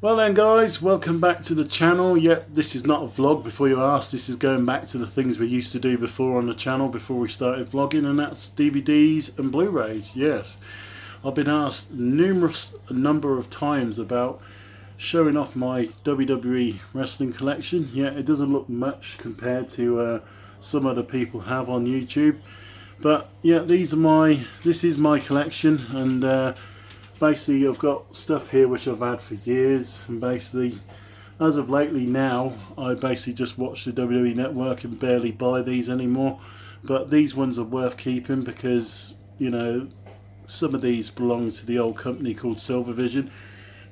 Well then guys, welcome back to the channel. Yep, this is not a vlog before you ask. This is going back to the things we used to do before on the channel before we started vlogging, and that's DVDs and Blu-rays. Yes, I've been asked a number of times about showing off my WWE wrestling collection. Yeah, it doesn't look much compared to some other people have on YouTube, but yeah, this is my collection, and basically I've got stuff here which I've had for years, and basically as of lately now I basically just watch the WWE Network and barely buy these anymore. But these ones are worth keeping because, you know, some of these belong to the old company called Silvervision,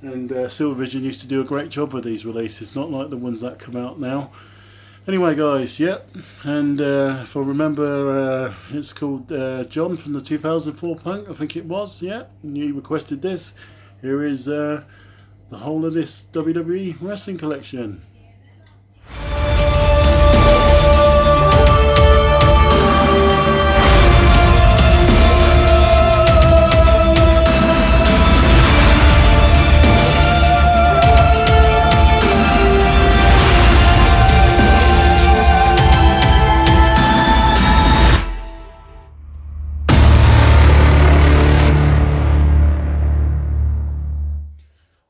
and Silvervision used to do a great job with these releases, not like the ones that come out now. Anyway guys, yep, and if I remember, it's called John from the 2004 Punk, I think it was, yeah, and you requested this. Here is the whole of this WWE wrestling collection.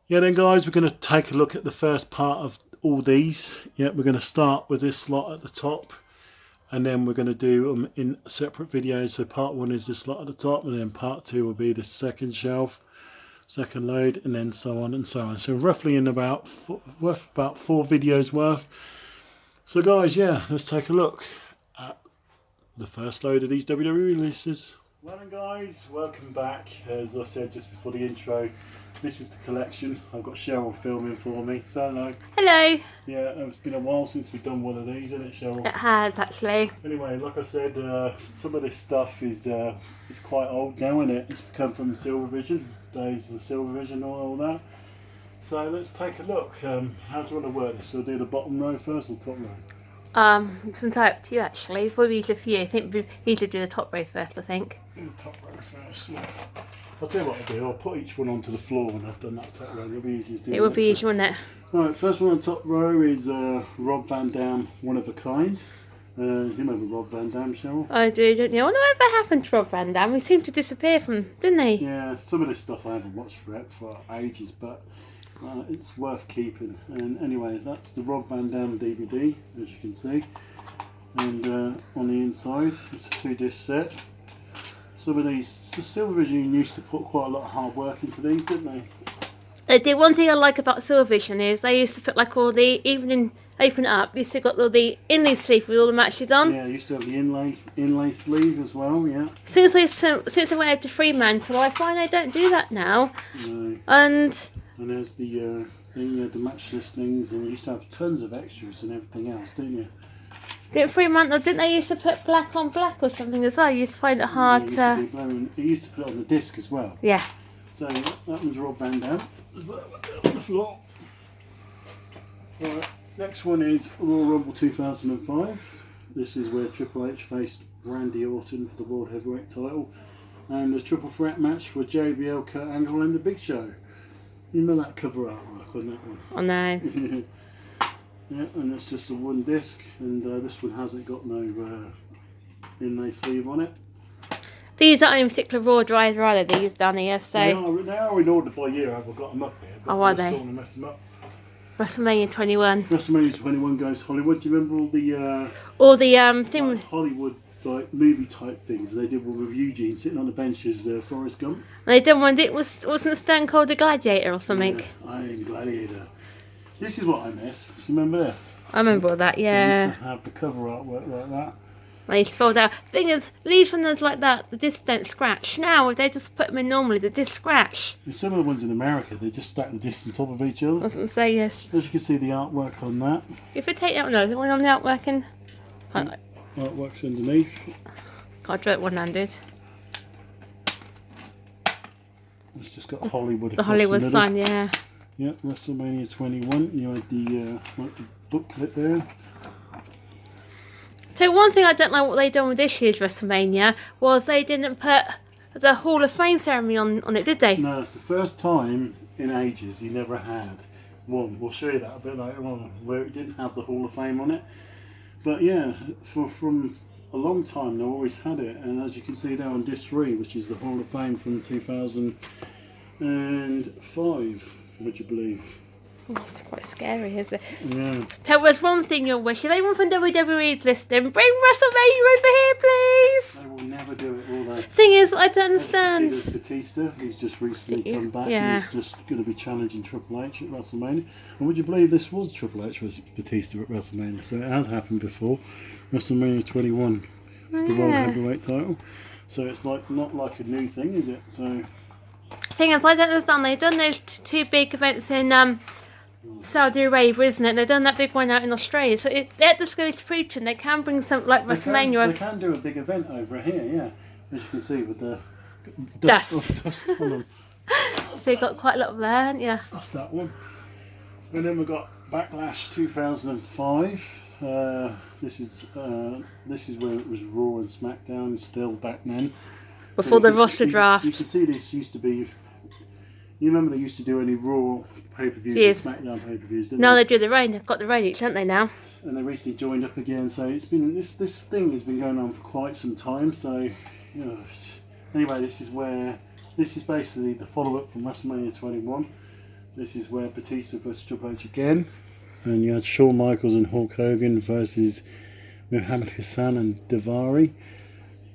Yeah then guys, we're going to take a look at the first part of all these. Yeah, we're going to start with this slot at the top, and then we're going to do them in separate videos. So part one is this slot at the top, and then part two will be the second shelf, second load, and then so on and so on. So roughly in about four videos worth. So guys, yeah, let's take a look at the first load of these WWE releases. Well then guys, welcome back. As I said just before the intro, this is the collection. I've got Cheryl filming for me. So hello. Hello. Yeah, it's been a while since we've done one of these, hasn't it, Cheryl? It has, actually. Anyway, like I said, some of this stuff is quite old now, isn't it? It's come from Silvervision, days of the Silvervision and all that. So let's take a look. How do you want to work this? So I'll do the bottom row first or top row? It's entirely up to you, actually. It's probably easier for you. I think we usually do the top row first, I think. Do the top row first, yeah. I'll tell you what I'll do, I'll put each one onto the floor when I've done that top row. It'll be easy to do. It would be easy, wouldn't it? Right, first one on top row is Rob Van Dam, One of a Kind. You remember Rob Van Dam, Cheryl? I do, don't you? I wonder whatever happened to Rob Van Dam. He seemed to disappear from, didn't he? Yeah, some of this stuff I haven't watched for ages, but it's worth keeping. And anyway, that's the Rob Van Dam DVD, as you can see. And on the inside, it's a 2-disc set. Some of these, Silvervision used to put quite a lot of hard work into these, didn't they? They did. One thing I like about Silvervision is they used to put like all the, even in Open It Up, you still got all the inlay sleeve with all the matches on. Yeah, you used to have the inlay sleeve as well, yeah. Since they went over to Fremantle, I find they don't do that now. No. And there's the match listings, and you used to have tons of extras and everything else, didn't you? Didn't they used to put black on black or something as well? You used to find it hard to... He used to put it on the disc as well. Yeah. So that one's Rob Van Dam. On the floor. Right, next one is Royal Rumble 2005. This is where Triple H faced Randy Orton for the World Heavyweight title, and the triple threat match for JBL, Kurt Angle and the Big Show. You know that cover artwork on that one? I know. Yeah, and it's just a one disc, and this one hasn't got no inlay sleeve on it. These aren't in particular raw driver either, these down here, so... They are in order by year. I've got them up here. Oh, are they? I don't want to mess them up. Wrestlemania 21. Wrestlemania 21 goes Hollywood. Do you remember all the thing... Like Hollywood like movie type things they did with Eugene sitting on the bench as Forrest Gump? And they done one, wasn't Stone Cold the Gladiator or something? Yeah, I am Gladiator. This is what I miss. You remember this? I remember all that, yeah. They used to have the cover artwork like that. They used to fold out. The thing is, these when there's like that, the discs don't scratch. Now, if they just put them in normally, the discs scratch. And some of the ones in America, they just stack the discs on top of each other. That's what I'm saying, yes. As you can see, the artwork on that. If we take that one, no, the one on the artwork and... Artwork's underneath. Can't do it one-handed. It's just got Hollywood. The Hollywood sign, yeah. Yeah, WrestleMania 21. You had the booklet there. So one thing I don't like what they done with this year's WrestleMania was they didn't put the Hall of Fame ceremony on it, did they? No, it's the first time in ages you never had one. We'll show you that a bit later on, where it didn't have the Hall of Fame on it. But yeah, from a long time they always had it, and as you can see there on disc 3, which is the Hall of Fame from 2005, would you believe? That's quite scary, isn't it? Yeah. Tell us one thing you'll wish. If anyone from WWE's listening, bring WrestleMania over here, please. They will never do it, will they? Thing is, I don't understand. There's Batista, who's just recently come back, Yeah. and he's just going to be challenging Triple H at WrestleMania. And would you believe this was Triple H versus Batista at WrestleMania? So it has happened before. WrestleMania 21, the World Heavyweight title. So it's like not like a new thing, is it? So. Thing is, I don't understand. They've done those two big events in Saudi Arabia, isn't it? They've done that big one out in Australia. So they had to go to preaching. They can bring something like WrestleMania. They can do a big event over here, yeah. As you can see with the Dust. dust on them. So you've got quite a lot of there, haven't you? That's that one. And then we've got Backlash 2005. This is where it was Raw and SmackDown still back then. Before the you roster draft. You can see this used to be. You remember they used to do any Raw pay-per-views Yes. and SmackDown pay-per-views, didn't No, they? they do the rain. They've got the rain each, haven't they, now? And they recently joined up again, so it's been this thing has been going on for quite some time. So, anyway, this is basically the follow-up from WrestleMania 21. This is where Batista versus Triple H again, and you had Shawn Michaels and Hulk Hogan versus Muhammad Hassan and Daivari.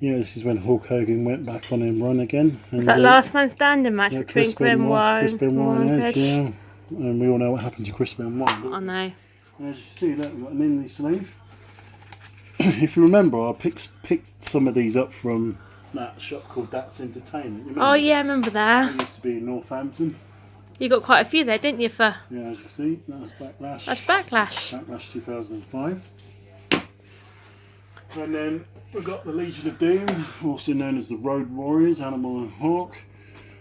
Yeah, this is when Hulk Hogan went back on him run again. And It's that last man standing match between Chris Benoit and Edge, Edge. yeah. And we all know what happened to Chris Benoit. Don't I we? know. And as you can see, that we've got an inley sleeve. If you remember, I picked some of these up from that shop called That's Entertainment. You remember? Oh yeah, I remember that. It used to be in Northampton. You got quite a few there, didn't you? For Yeah, as you can see, that's Backlash. that's Backlash. Backlash 2005. And then we've got the Legion of Doom, also known as the Road Warriors, Animal and Hawk.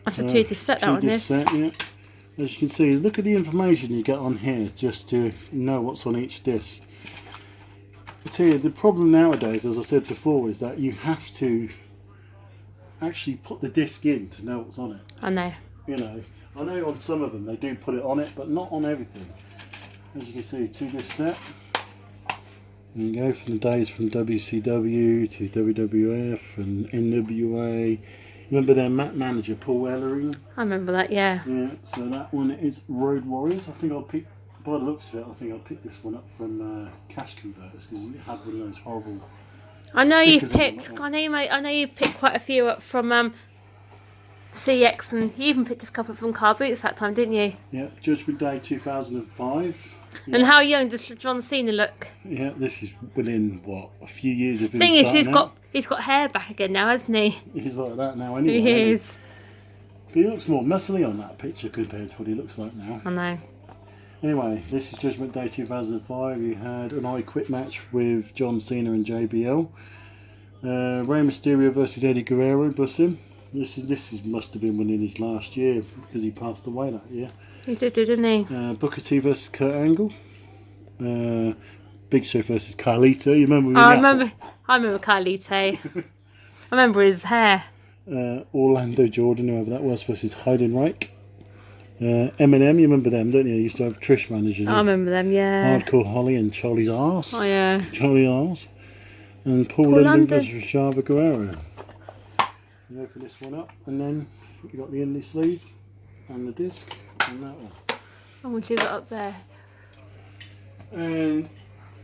That's a 2-disc set. That one Two-disc is. set, yeah. As you can see, look at the information you get on here just to know what's on each disc. I tell you, the problem nowadays, as I said before, is that you have to actually put the disc in to know what's on it. I know. I know on some of them they do put it on it, but not on everything. As you can see, 2-disc set. There you go, from the days from WCW to WWF and NWA. Remember their manager, Paul Ellering? I remember that. Yeah. Yeah, so that one is Road Warriors. I think I'll pick, by the looks of it, I think I'll pick this one up from Cash Converters because it had one of those horrible. I know you stickers on the picked. bottom. I know you picked quite a few up from CX, and you even picked a couple from Car Boots that time, didn't you? Yeah, Judgment Day 2005. Yeah. And how young does John Cena look? Yeah, this is within what, a few years of him Thing is, starting he's got hair back again now, hasn't he? He's like that now anyway. He isn't is. But he looks more muscly on that picture compared to what he looks like now. I know. Anyway, this is Judgment Day 2005. You had an I Quit match with John Cena and JBL. Rey Mysterio versus Eddie Guerrero, bless him. This must have been within his last year because he passed away that year. He did, didn't he? Booker T versus Kurt Angle. Big Show versus Carlito. You remember? I remember Carlito. I remember his hair. Orlando Jordan, whoever that was, versus Heidenreich. Eminem, you remember them, don't you? They used to have Trish managing. I remember them, yeah. Hardcore Holly and Charlie's Arse. Oh yeah. Charlie Arse. And Paul London versus Chava Guerrero. You open this one up, and then you got the inley sleeve and the disc and that one. I want you got up there. And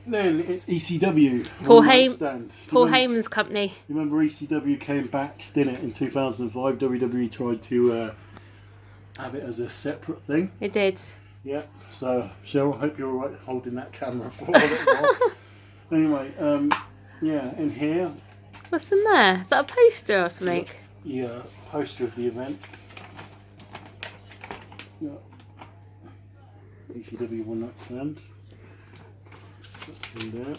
then it's ECW. Paul One Night Stand. Paul Heyman's company. You remember ECW came back, didn't it, in 2005? WWE tried to have it as a separate thing. It did. Yeah, so Cheryl, hope you're alright holding that camera for a little while. Anyway, yeah, in here. What's in there? Is that a poster or something? Yeah, poster of the event. Yeah. ECW One Night Stand. That's in there.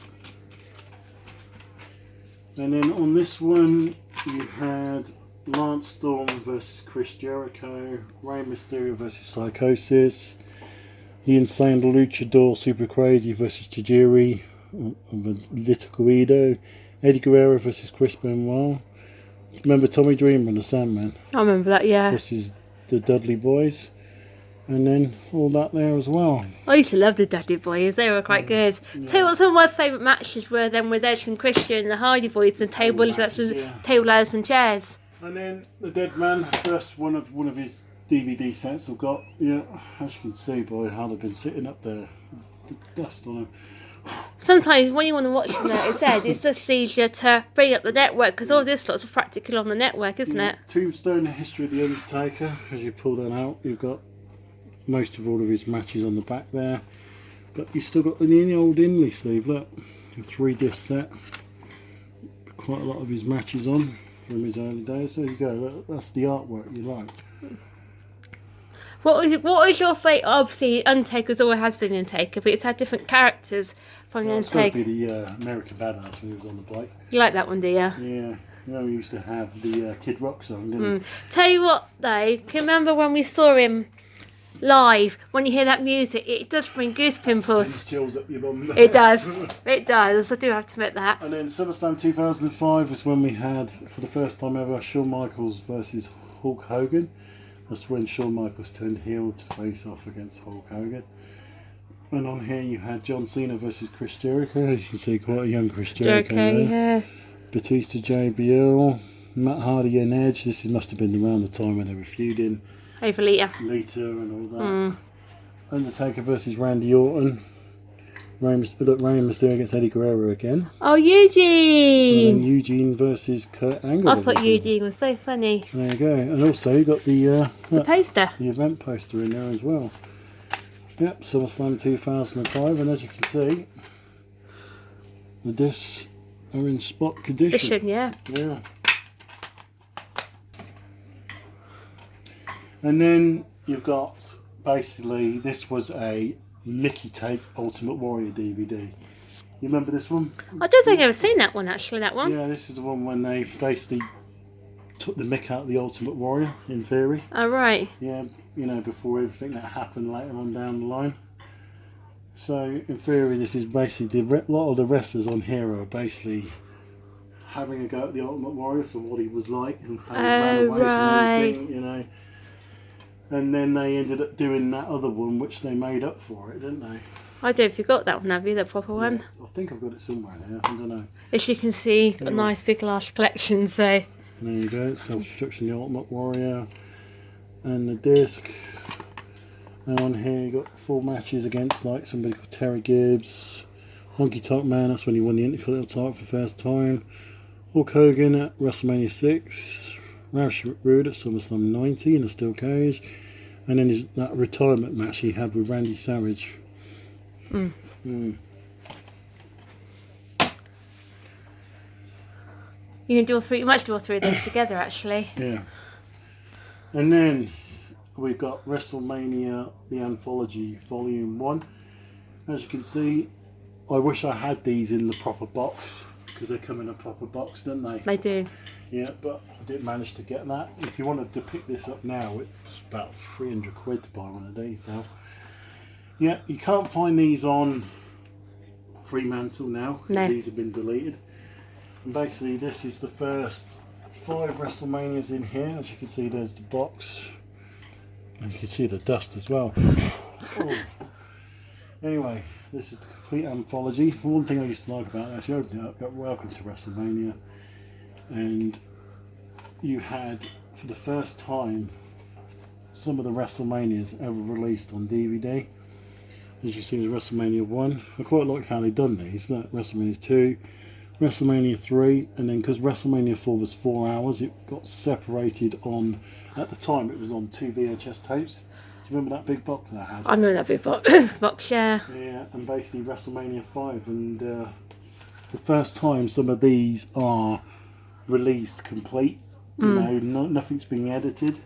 And then on this one, you had Lance Storm versus Chris Jericho, Rey Mysterio versus Psychosis, The Insane Luchador Super Crazy versus Tajiri, Litico, Eddie Guerrero versus Chris Benoit. Remember Tommy Dreamer and the Sandman I remember that, yeah. versus the Dudley Boys. And then all that there as well. I used to love the Dudley Boys. They were quite good. Tell you what, some of my favourite matches were then with Edge and Christian, the Hardy Boys, and table ladders and chairs. And then the Dead Man, first one of his DVD sets I've got. Yeah, as you can see by how they've been sitting up there, the dust on them. Sometimes when you want to watch them, like I said, it's just easier to bring up the network because all this stuff's practical on the network, isn't it? Tombstone, the history of the Undertaker. As you pull that out, you've got most of all of his matches on the back there, but you've still got the old Inley sleeve. Look, a 3-disc set, quite a lot of his matches on from his early days. There you go. That's the artwork you like. What is your favourite? Obviously, Undertaker's always has been Undertaker, but it's had different characters from the Undertaker. It's got to be the American Badass when he was on the bike. You like that one, do you? Yeah. You know, he used to have the Kid Rock song, didn't he? Tell you what, though, can you remember when we saw him live? When you hear that music, it does bring goose pimples. Sends chills up your bum. It does. It does. I do have to admit that. And then SummerSlam 2005 was when we had, for the first time ever, Shawn Michaels versus Hulk Hogan. That's when Shawn Michaels turned heel to face off against Hulk Hogan. And on here you had John Cena versus Chris Jericho. As you can see, quite a young Chris Jericho there. Yeah. Batista, JBL, Matt Hardy and Edge. This must have been around the time when they were feuding. Over Lita. Lita and all that. Undertaker versus Randy Orton. Rey Mysterio against Eddie Guerrero again. Oh, Eugene! And then Eugene versus Kurt Angle. I thought Eugene was so funny. There you go. And also you got the poster. The event poster in there as well. Yep, SummerSlam 2005, and as you can see, the discs are in spot condition. Yeah. Yeah. And then you've got, basically, this was a Mickey Take Ultimate Warrior DVD. You remember this one? I don't think I've ever seen that one, actually, that one. Yeah, this is the one when they basically took the mick out of the Ultimate Warrior, in theory. Oh, right. Yeah, you know, before everything that happened later on down the line. So, in theory, this is basically, a lot of the wrestlers on here are basically having a go at the Ultimate Warrior for what he was like and how he ran away from everything, you know. And then they ended up doing that other one, which they made up for it, didn't they? I don't know if you got that one, have you? The proper one? Yeah, I think I've got it somewhere here. I don't know. As you can see, got a nice big large collection, so... And there you go, Self-Destruction, the Ultimate Warrior, and the disc. And on here you got 4 matches against like somebody called Terry Gibbs, Honky Tonk Man, that's when he won the Intercontinental title for the first time, Hulk Hogan at WrestleMania 6, Ravsh Rude at SummerSlam 90 in a steel cage, and then that retirement match he had with Randy Savage. You can do all three. You might do all three of those together, actually. Yeah. And then we've got WrestleMania, the Anthology, Volume 1. As you can see, I wish I had these in the proper box, because they come in a proper box, don't they? They do. Yeah, but I didn't manage to get that. If you wanted to pick this up now, it's about £300 to buy one of these now. Yeah, you can't find these on Fremantle now, because these have been deleted. And basically this is the first 5 WrestleManias in here. As you can see, there's the box. And you can see the dust as well. Oh. Anyway, this is the complete anthology. One thing I used to like about it, actually opened it up, got Welcome to WrestleMania. And you had, for the first time, some of the WrestleManias ever released on DVD. As you see, there's WrestleMania 1. I quite like how they've done these. WrestleMania 2, WrestleMania 3, and then because WrestleMania 4 was 4 hours, it got separated on, at the time it was on 2 VHS tapes. Do you remember that big box that I had? I remember that big box, yeah. Yeah, and basically WrestleMania 5, and the first time some of these are released complete, you know, nothing's being edited.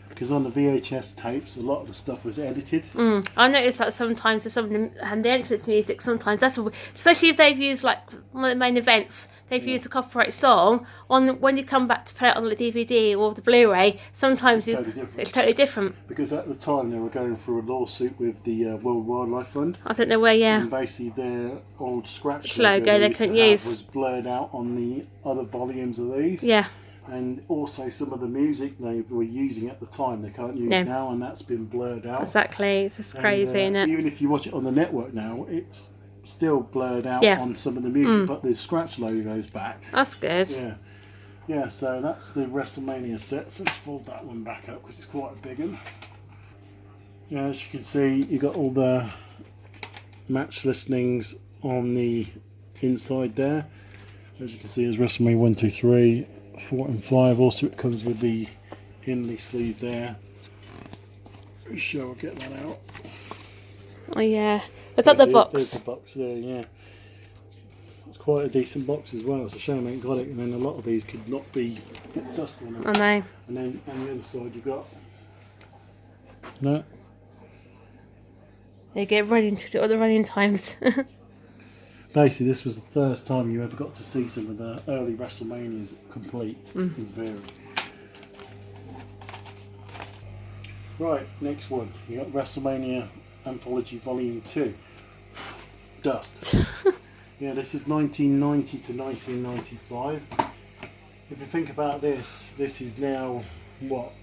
Because on the VHS tapes, a lot of the stuff was edited. I noticed that sometimes with some of the entrance music, sometimes that's especially if they've used like one of the main events, they've used a copyright song on when you come back to play it on the DVD or the Blu-ray. Sometimes it's totally different. Because at the time they were going through a lawsuit with the World Wildlife Fund. I don't know where. Yeah. And basically their old scratch logo they couldn't use was blurred out on the other volumes of these. Yeah. And also some of the music they were using at the time they can't use now, and that's been blurred out. Exactly, it's just crazy, isn't it? Even if you watch it on the network now, it's still blurred out on some of the music, but the scratch logo's back. That's good. Yeah, so that's the WrestleMania set. So let's fold that one back up because it's quite a big one. Yeah, as you can see, you got all the match listings on the inside there. As you can see, there's WrestleMania 1, 2, 3, 4 and 5. Also, it comes with the inlay sleeve there. Sure, we'll get that out. Oh yeah, is that the box? There's the box there, yeah. It's quite a decent box as well. It's a shame I ain't got it, and then a lot of these could not get dust on them. I know. And then on the other side you've got no. They get running to other running times. Basically, this was the first time you ever got to see some of the early WrestleManias complete in theory. Right, next one. You got WrestleMania Anthology Volume 2. Dust. Yeah, this is 1990 to 1995. If you think about this is now, what,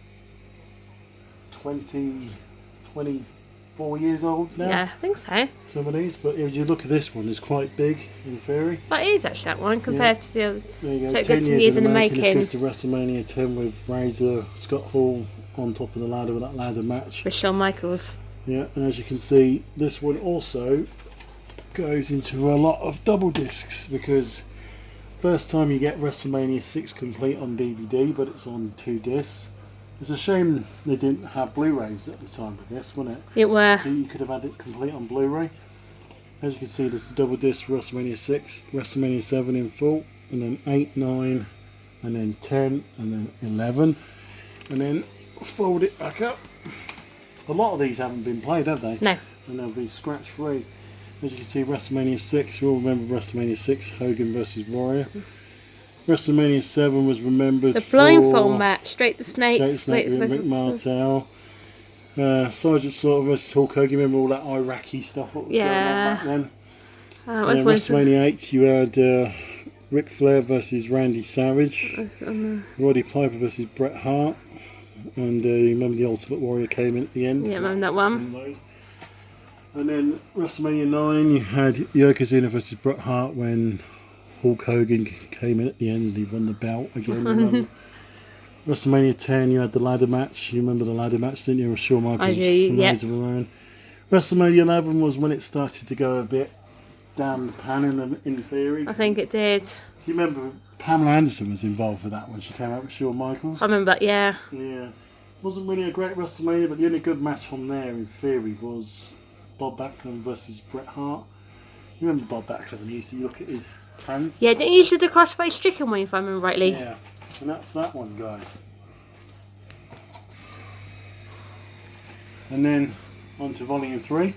24 years old now? Yeah, I think so. Some of these, but if you look at this one, it's quite big in theory. That is actually that one compared to the other. There you go, So 10 years in the making. making. This goes to WrestleMania 10 with Razor, Scott Hall on top of the ladder with that ladder match. With Shawn Michaels. Yeah, and as you can see, this one also goes into a lot of double discs because first time you get WrestleMania 6 complete on DVD, but it's on 2 discs. It's a shame they didn't have Blu-rays at the time with this, wasn't it? It were. You could have had it complete on Blu-ray. As you can see, this is double disc WrestleMania 6, WrestleMania 7 in full, and then 8, 9, and then 10, and then 11, and then fold it back up. A lot of these haven't been played, have they? No. And they'll be scratch free. As you can see, WrestleMania 6, we all remember WrestleMania 6, Hogan versus Warrior. WrestleMania 7 was remembered The blindfold match, Straight the Snake. Straight the Snake with Mick Martel. Sergeant Slaughter versus Hulk Hogan, remember all that Iraqi stuff what was going on back then? And then WrestleMania 8, you had Ric Flair versus Randy Savage. Roddy Piper versus Bret Hart. And you remember the Ultimate Warrior came in at the end? Yeah, remember that one. And then WrestleMania 9, you had Yokozuna versus Bret Hart when Hulk Hogan came in at the end and he won the belt again. WrestleMania 10, you had the ladder match. You remember the ladder match, didn't you? With Shawn Michaels. I do, yeah. WrestleMania 11 was when it started to go a bit down the pan in theory. I think it did. You remember Pamela Anderson was involved with that when she came out with Shawn Michaels? I remember that, yeah. Yeah. Wasn't really a great WrestleMania, but the only good match on there in theory was Bob Backlund versus Bret Hart. You remember Bob Backlund? He used to look at his hands. Yeah, didn't he usually do the crossface stricken one, if I remember rightly? Yeah, and that's that one, guys. And then on to volume 3.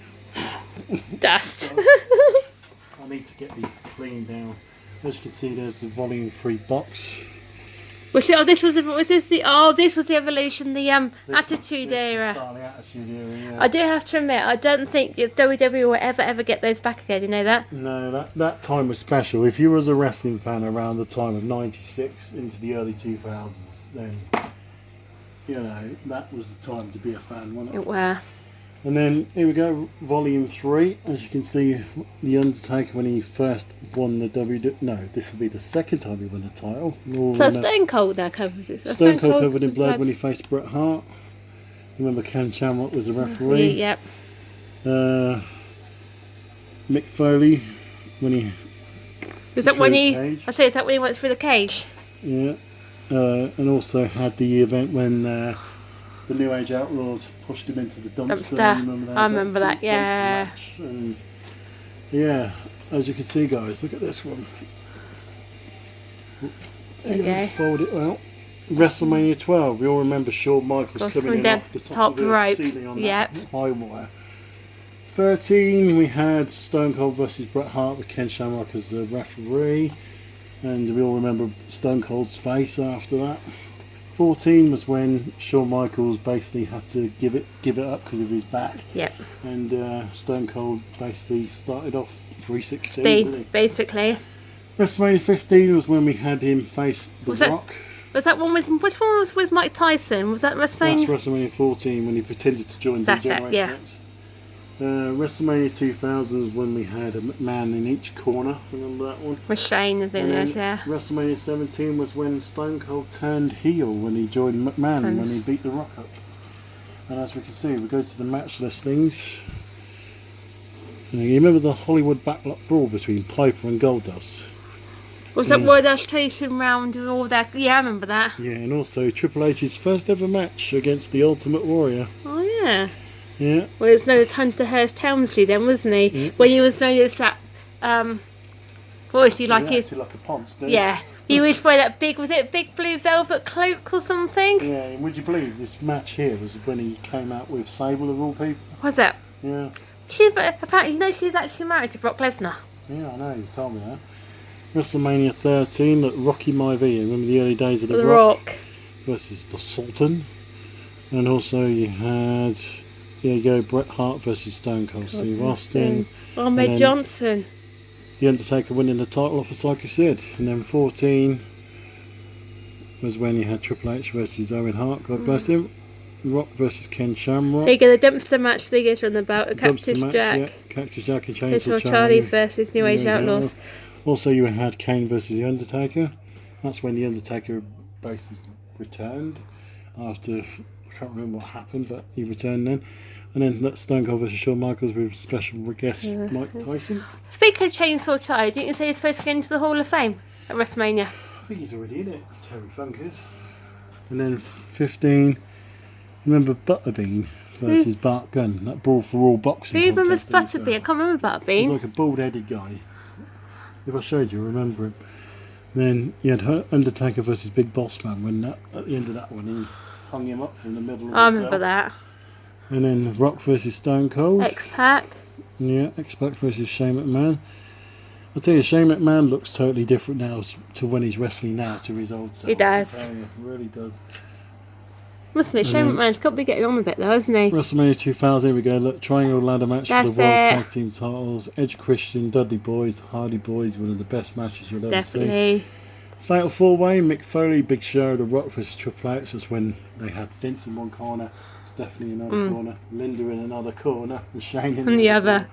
Dust. I need to get these cleaned down. As you can see, there's the volume 3 box. This was the evolution, the Attitude Era. The Attitude Era, yeah. I do have to admit, I don't think WWE will ever get those back again. You know that? No, that time was special. If you was a wrestling fan around the time of '96 into the early 2000s, then you know that was the time to be a fan, wasn't it? It were. And then here we go, volume 3. As you can see, the Undertaker when he first won the this will be the second time he won the title. So Stone Cold now covers it. Stone Cold covered in blood when he faced Bret Hart. Remember Ken Shamrock was the referee. Yep. Mick Foley when he. Is that when he? I say, is that when he went through the cage? Yeah. And also had the event when the New Age Outlaws pushed him into the dumpster. I remember that, yeah. And yeah, as you can see, guys, look at this one. Okay. Fold it out. WrestleMania 12. We all remember Shawn Michaels coming in off the top of the rope. ceiling on that high wire. 13, we had Stone Cold versus Bret Hart with Ken Shamrock as the referee, and we all remember Stone Cold's face after that. 14 was when Shawn Michaels basically had to give it up because of his back. Yep. And Stone Cold basically started off 316. Basically. WrestleMania 15 was when we had him face The Rock Was that one with, which one was with Mike Tyson? Was that WrestleMania? That's WrestleMania 14 when he pretended to join the That's it, Generation yeah. X. WrestleMania 2000 is when we had a McMahon in each corner. Remember that one? With Shane and And then then, yeah. WrestleMania 17 was when Stone Cold turned heel when he joined McMahon when he beat The Rock up. And as we can see, we go to the match listings. And you remember the Hollywood backlot brawl between Piper and Goldust? Was that where they was chasing round and all that? Yeah, I remember that. Yeah, and also Triple H's first ever match against the Ultimate Warrior. Oh, yeah. Yeah. Well, he was known as Hunter Hearst Helmsley then, wasn't he? Yeah. When he was known as that, what was he like? He acted like a ponce, didn't he? Yeah. He would wear that big, was it a big blue velvet cloak or something? Yeah, and would you believe this match here was when he came out with Sable of all people? Was it? Yeah. But apparently, you know, she's actually married to Brock Lesnar. Yeah, I know, you told me that. WrestleMania 13, look, Rocky Maivia, remember the early days of The Rock versus the Sultan? And also you had, here you go, Bret Hart versus Stone Cold Steve Austin. Ahmed Johnson. The Undertaker winning the title off of Psycho Sid. And then 14 was when you had Triple H versus Owen Hart, God bless him. Rock versus Ken Shamrock. They get a dumpster match, they get on about a Cactus Match, Jack. yeah. Cactus Jack and Chainsaw Chainsaw Charlie versus New Age Outlaws. Also you had Kane versus The Undertaker. That's when The Undertaker basically returned after, I can't remember what happened, but he returned then. And then Stone Cold versus Shawn Michaels with special guest Mike Tyson. Speaking of Chainsaw Charlie, didn't you say he's supposed to get into the Hall of Fame at WrestleMania? I think he's already in it, Terry Funk is. And then 15, remember Butterbean versus Bart Gunn, that Brawl for All boxing Who remembers contest. Butterbean? I can't remember Butterbean. He's like a bald-headed guy. If I showed you, remember him. Then you had Undertaker versus Big Boss Man when at the end of that one he hung him up from the middle of the I cell. remember that. And then Rock versus Stone Cold. X-Pac. Yeah, X-Pac versus Shane McMahon. I'll tell you, Shane McMahon looks totally different now to when he's wrestling now to his old self. He does. He really does. Must admit, Shane McMahon's got to be getting on a bit though, hasn't he? WrestleMania 2000, here we go. Look, triangle ladder match for the World That's it. Tag Team titles. Edge Christian, Dudley Boys, Hardy Boys, one of the best matches you'll ever see. Definitely. Fatal 4-way, Mick Foley, Big Show, The Rock versus Triple H. That's when they had Vince in one corner, Stephanie in another corner, Linda in another corner, and Shane in the other. corner.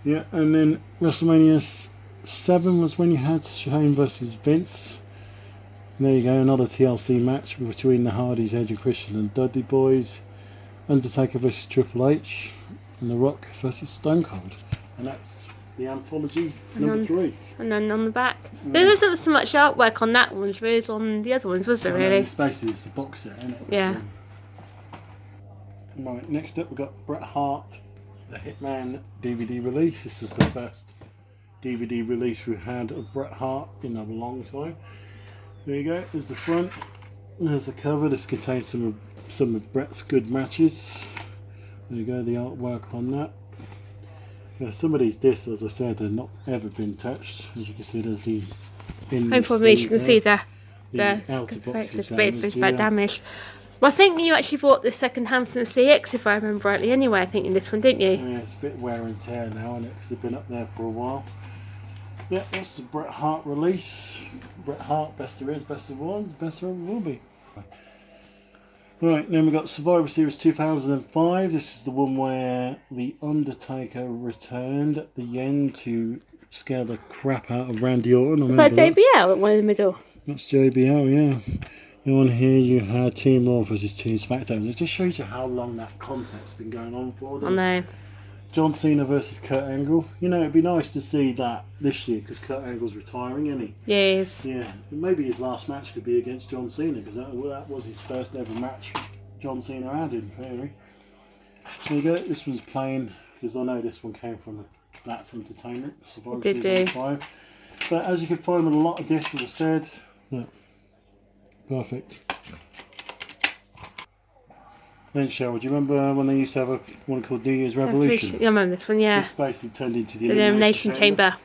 Yeah, and then WrestleMania 7 was when you had Shane versus Vince. And there you go, another TLC match between the Hardys, Edge and Christian and Dudley Boys. Undertaker versus Triple H, and The Rock versus Stone Cold. And that's the anthology number 3. And then on the back. There wasn't so much artwork on that one as there is on the other ones, was there really? It's basically the box set, isn't it? Yeah. Right, next up we've got Bret Hart, the Hitman DVD release. This is the first DVD release we've had of Bret Hart in a long time. There you go, there's the front, there's the cover. This contains some of Bret's good matches. There you go, the artwork on that. Yeah, some of these discs, as I said, have not ever been touched. As you can see, there's the Hopefully you can see the outer box is damaged. damaged, damaged. Well, I think you actually bought the second Hampton CX, if I remember rightly, anyway, I think in this one, didn't you? Yeah, it's a bit wear and tear now, isn't it? Because they've been up there for a while. Yeah, that's the Bret Hart release. Bret Hart, best there is, best there was, best there ever will be. Right, then we've got Survivor Series 2005. This is the one where The Undertaker returned at the end to scare the crap out of Randy Orton. Was that JBL at one in the middle? That's JBL, yeah. And on here you had Team Raw versus Team SmackDown. It just shows you how long that concept's been going on for. I know. John Cena versus Kurt Angle. You know, it'd be nice to see that this year because Kurt Angle's retiring, isn't he? Yes. Yeah, maybe his last match could be against John Cena because that was his first ever match John Cena had in theory. There you go, this one's playing because I know this one came from That's Entertainment. Survivor Did do. 5. But as you can find with a lot of discs, as I said, yeah, perfect. Then Cheryl, do you remember when they used to have one called New Year's Revolution? I remember this one, yeah. This basically turned into the Elimination Chamber.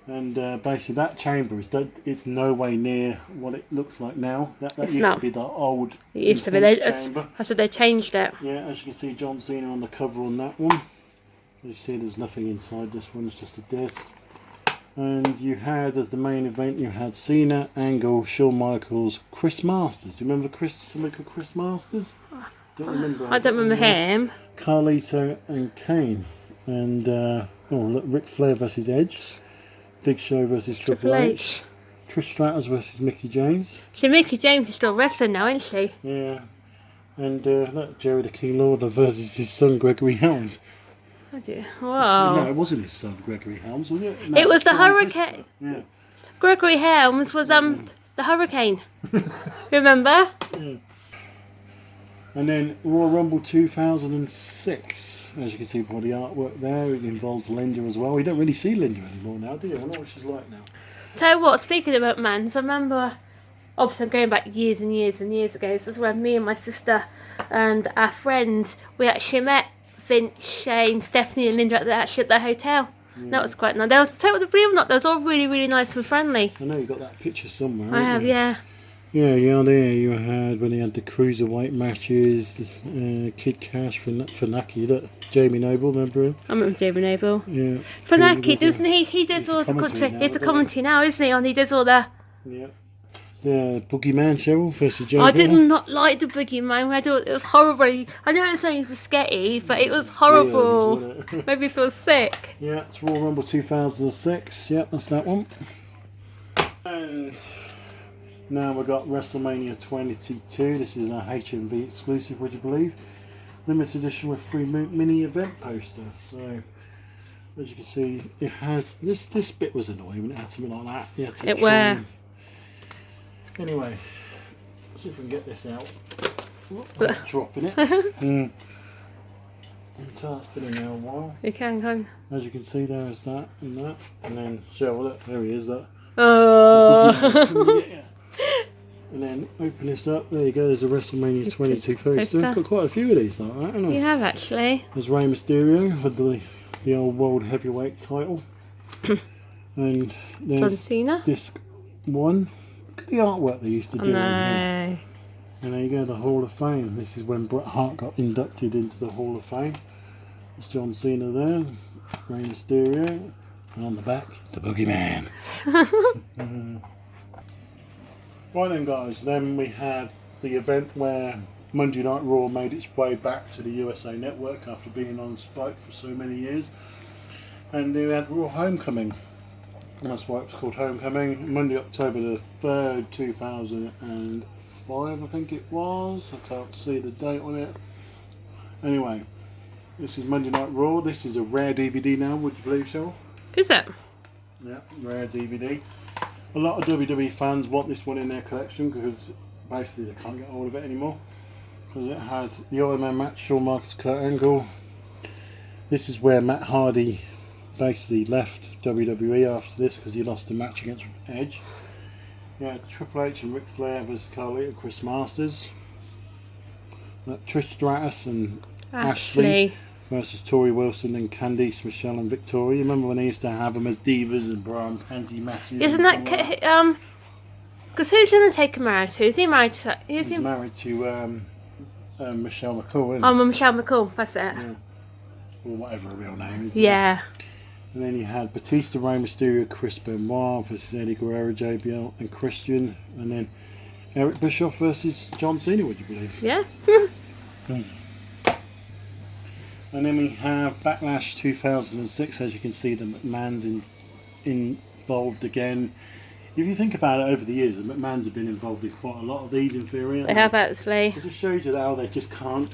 And basically that chamber it's no way near what it looks like now. That used not. to be the old It used to be. chamber. I said they changed it. Yeah, as you can see John Cena on the cover on that one. As you see there's nothing inside this one, it's just a disc. And you had, as the main event, you had Cena, Angle, Shawn Michaels, Chris Masters. Do you remember somebody called Chris Masters? Don't remember. I don't remember him. Carlito and Kane. And, look, Ric Flair versus Edge. Big Show versus Triple H. Trish Stratus versus Mickey James. So Mickey James is still wrestling now, isn't she? Yeah. And look, Jerry the King Lawler versus his son Gregory Helms. Oh dear. Wow. No, it wasn't his son Gregory Helms, was it? No, It was the Hurricane. Yeah. Gregory Helms was the Hurricane. Remember? Yeah. And then Royal Rumble 2006. As you can see by the artwork there, it involves Linda as well. You don't really see Linda anymore now, do you? I don't know what she's like now. Tell you what, speaking of McMahons, I remember, obviously I'm going back years and years and years ago, this is when me and my sister and our friend, we actually met Vince, Shane, Stephanie and Linda at the hotel. Yeah. That was quite nice. They was, believe it or not, they was all really, really nice and friendly. I know you got that picture somewhere. I have, yeah. Yeah, there you had when he had the cruiserweight matches, Kid Cash, Funaki, look, Jamie Noble, remember him? I remember Jamie Noble. Yeah. Funaki, doesn't he? He does all the commentary. He's a commentary now, isn't he? And he does all the... Yeah. The Boogeyman Cheryl versus Joe. I did not like the Boogeyman. I thought it was horrible. I know it's only for sketty, but it was horrible. Yeah, made me feel sick. Yeah, it's Royal Rumble 2006. Yeah, that's that one. And now we've got WrestleMania 22. This is a HMV exclusive, would you believe? Limited edition with free mini event poster. So, as you can see, it has this bit was annoying when it had something like that. It were. Anyway, let's see if we can get this out. Dropping it. That's been in there a while. You can. As you can see, there is that and that, and then look, there he is. That. Oh. And then open this up. There you go. There's a WrestleMania 22 poster. I've got quite a few of these like that, haven't I? You have actually. There's Rey Mysterio with the old World Heavyweight title, and there's John Cena. Disc 1. Look at the artwork they used to do in here. And there you go, the Hall of Fame. This is when Bret Hart got inducted into the Hall of Fame. There's John Cena there, Rey Mysterio, and on the back, the Boogeyman. Right then guys, then we had the event where Monday Night Raw made its way back to the USA Network after being on Spike for so many years. And we had Raw Homecoming. That's why it was called Homecoming. Monday, October the 3rd, 2005, I think it was. I can't see the date on it. Anyway, this is Monday Night Raw. This is a rare DVD now, would you believe so? Is it? Yeah, rare DVD. A lot of WWE fans want this one in their collection because basically they can't get hold of it anymore. Because it had the Iron Man match, Shawn Michaels, Kurt Angle. This is where Matt Hardy basically left WWE after this because he lost a match against Edge. Yeah, Triple H and Ric Flair versus Carlito and Chris Masters. Trish Stratus and Ashley versus Tori Wilson and Candice, Michelle and Victoria. Remember when they used to have them as divas and bra and panty matches? Isn't that because who's Undertaker married to? Is he married to? He's married to Michelle McCool, isn't he? Oh, Michelle McCool. That's it. Yeah. Or whatever her real name is. Yeah. And then you had Batista, Rey Mysterio, Chris Benoit versus Eddie Guerrero, JBL and Christian. And then Eric Bischoff versus John Cena, would you believe? Yeah. And then we have Backlash 2006. As you can see, the McMahons involved again. If you think about it, over the years, the McMahons have been involved in quite a lot of these, in theory. They have actually. It just shows you how they just can't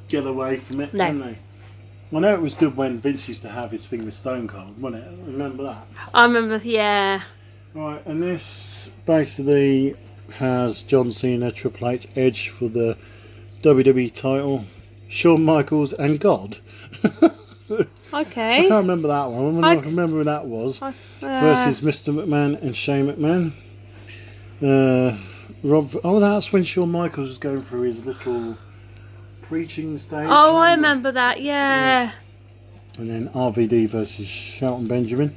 get away from it, no. Can they? I know it was good when Vince used to have his thing with Stone Cold, wasn't it? Remember that? I remember, yeah. Right, and this basically has John Cena, Triple H, Edge for the WWE title, Shawn Michaels and God. Okay. I can't remember that one. I can remember who that was. Versus Mr. McMahon and Shane McMahon. That's when Shawn Michaels was going through his little preaching stage. Oh, I remember that, yeah. And then RVD versus Shelton Benjamin.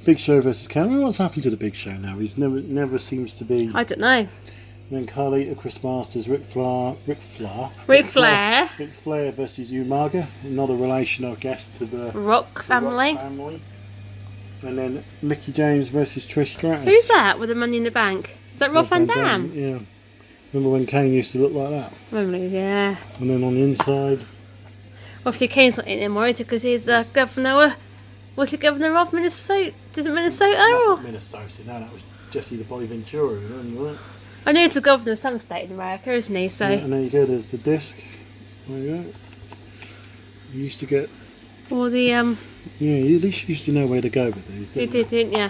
Big Show versus Cameron. What's happened to the Big Show now? He's never seems to be. I don't know. And then Carlito, Chris Masters, Ric Flair versus Umaga, another relation, I guess, to the Rock family. And then Mickey James versus Trish Stratus. Who's that with the Money in the Bank? Is that Rob Van Dam? Yeah. Remember when Kane used to look like that? Remember, yeah. And then on the inside... Obviously Kane's not in anymore, is it? Because he's governor... Was he governor of Minnesota? Is it Minnesota? That's not Minnesota, no, that was Jesse the Boy Ventura, remember that? I know he's the governor of some state in America, isn't he? So. Yeah, and there you go, there's the disc. There you go. You used to get... Or the... Yeah, you at least used to know where to go with these, You did, didn't you?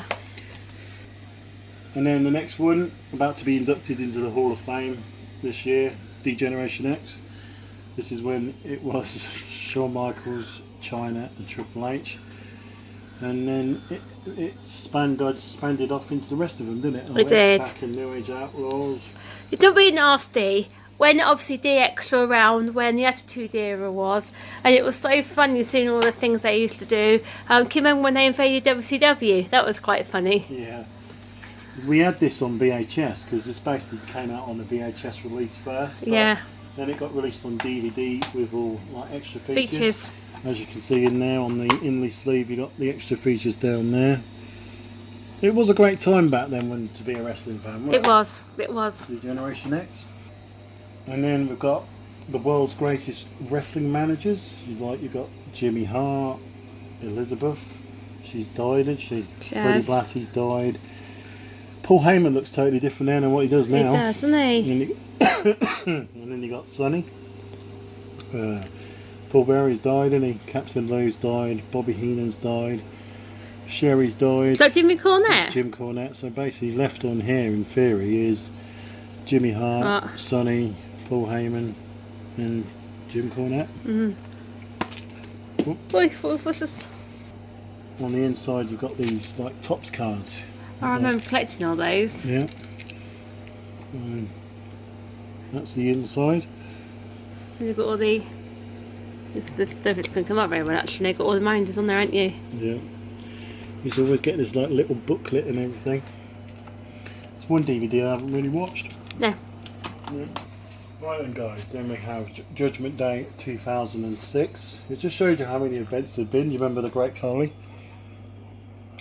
And then the next one, about to be inducted into the Hall of Fame this year, D-Generation X. This is when it was Shawn Michaels, Chyna and Triple H. And then it expanded off into the rest of them, didn't it? It did. X-Pac and New Age Outlaws. It don't be nasty. When obviously DX were around, when the Attitude Era was, and it was so funny seeing all the things they used to do. Can you remember when they invaded WCW? That was quite funny. Yeah. We had this on VHS because this basically came out on the VHS release first. Yeah. Then it got released on DVD with all like extra Features. As you can see in there on the inlay sleeve, you got the extra features down there. It was a great time back then when to be a wrestling fan. It was. It was. The Generation X. And then we've got the world's greatest wrestling managers. You've got Jimmy Hart, Elizabeth. She's died, isn't she? Freddie Blassie's died. Paul Heyman looks totally different now than what he does now. He does, doesn't he? And then you got Sonny. Paul Beary's died, didn't he? Captain Lou's died. Bobby Heenan's died. Sherry's died. Is that Jimmy Cornette? It's Jim Cornette. So basically, left on here in theory is Jimmy Hart, Sonny, Paul Heyman, and Jim Cornette. What's this? On the inside, you've got these like Topps cards. I remember collecting all those. Yeah. That's the inside. And you've got all the... I don't know if it's going to come up very well actually. You've got all the managers on there, haven't you? Yeah. You should always get this like little booklet and everything. It's one DVD I haven't really watched. No. Yeah. Right then guys, then we have Judgment Day 2006. It just showed you how many events there have been. You remember the Great Khali?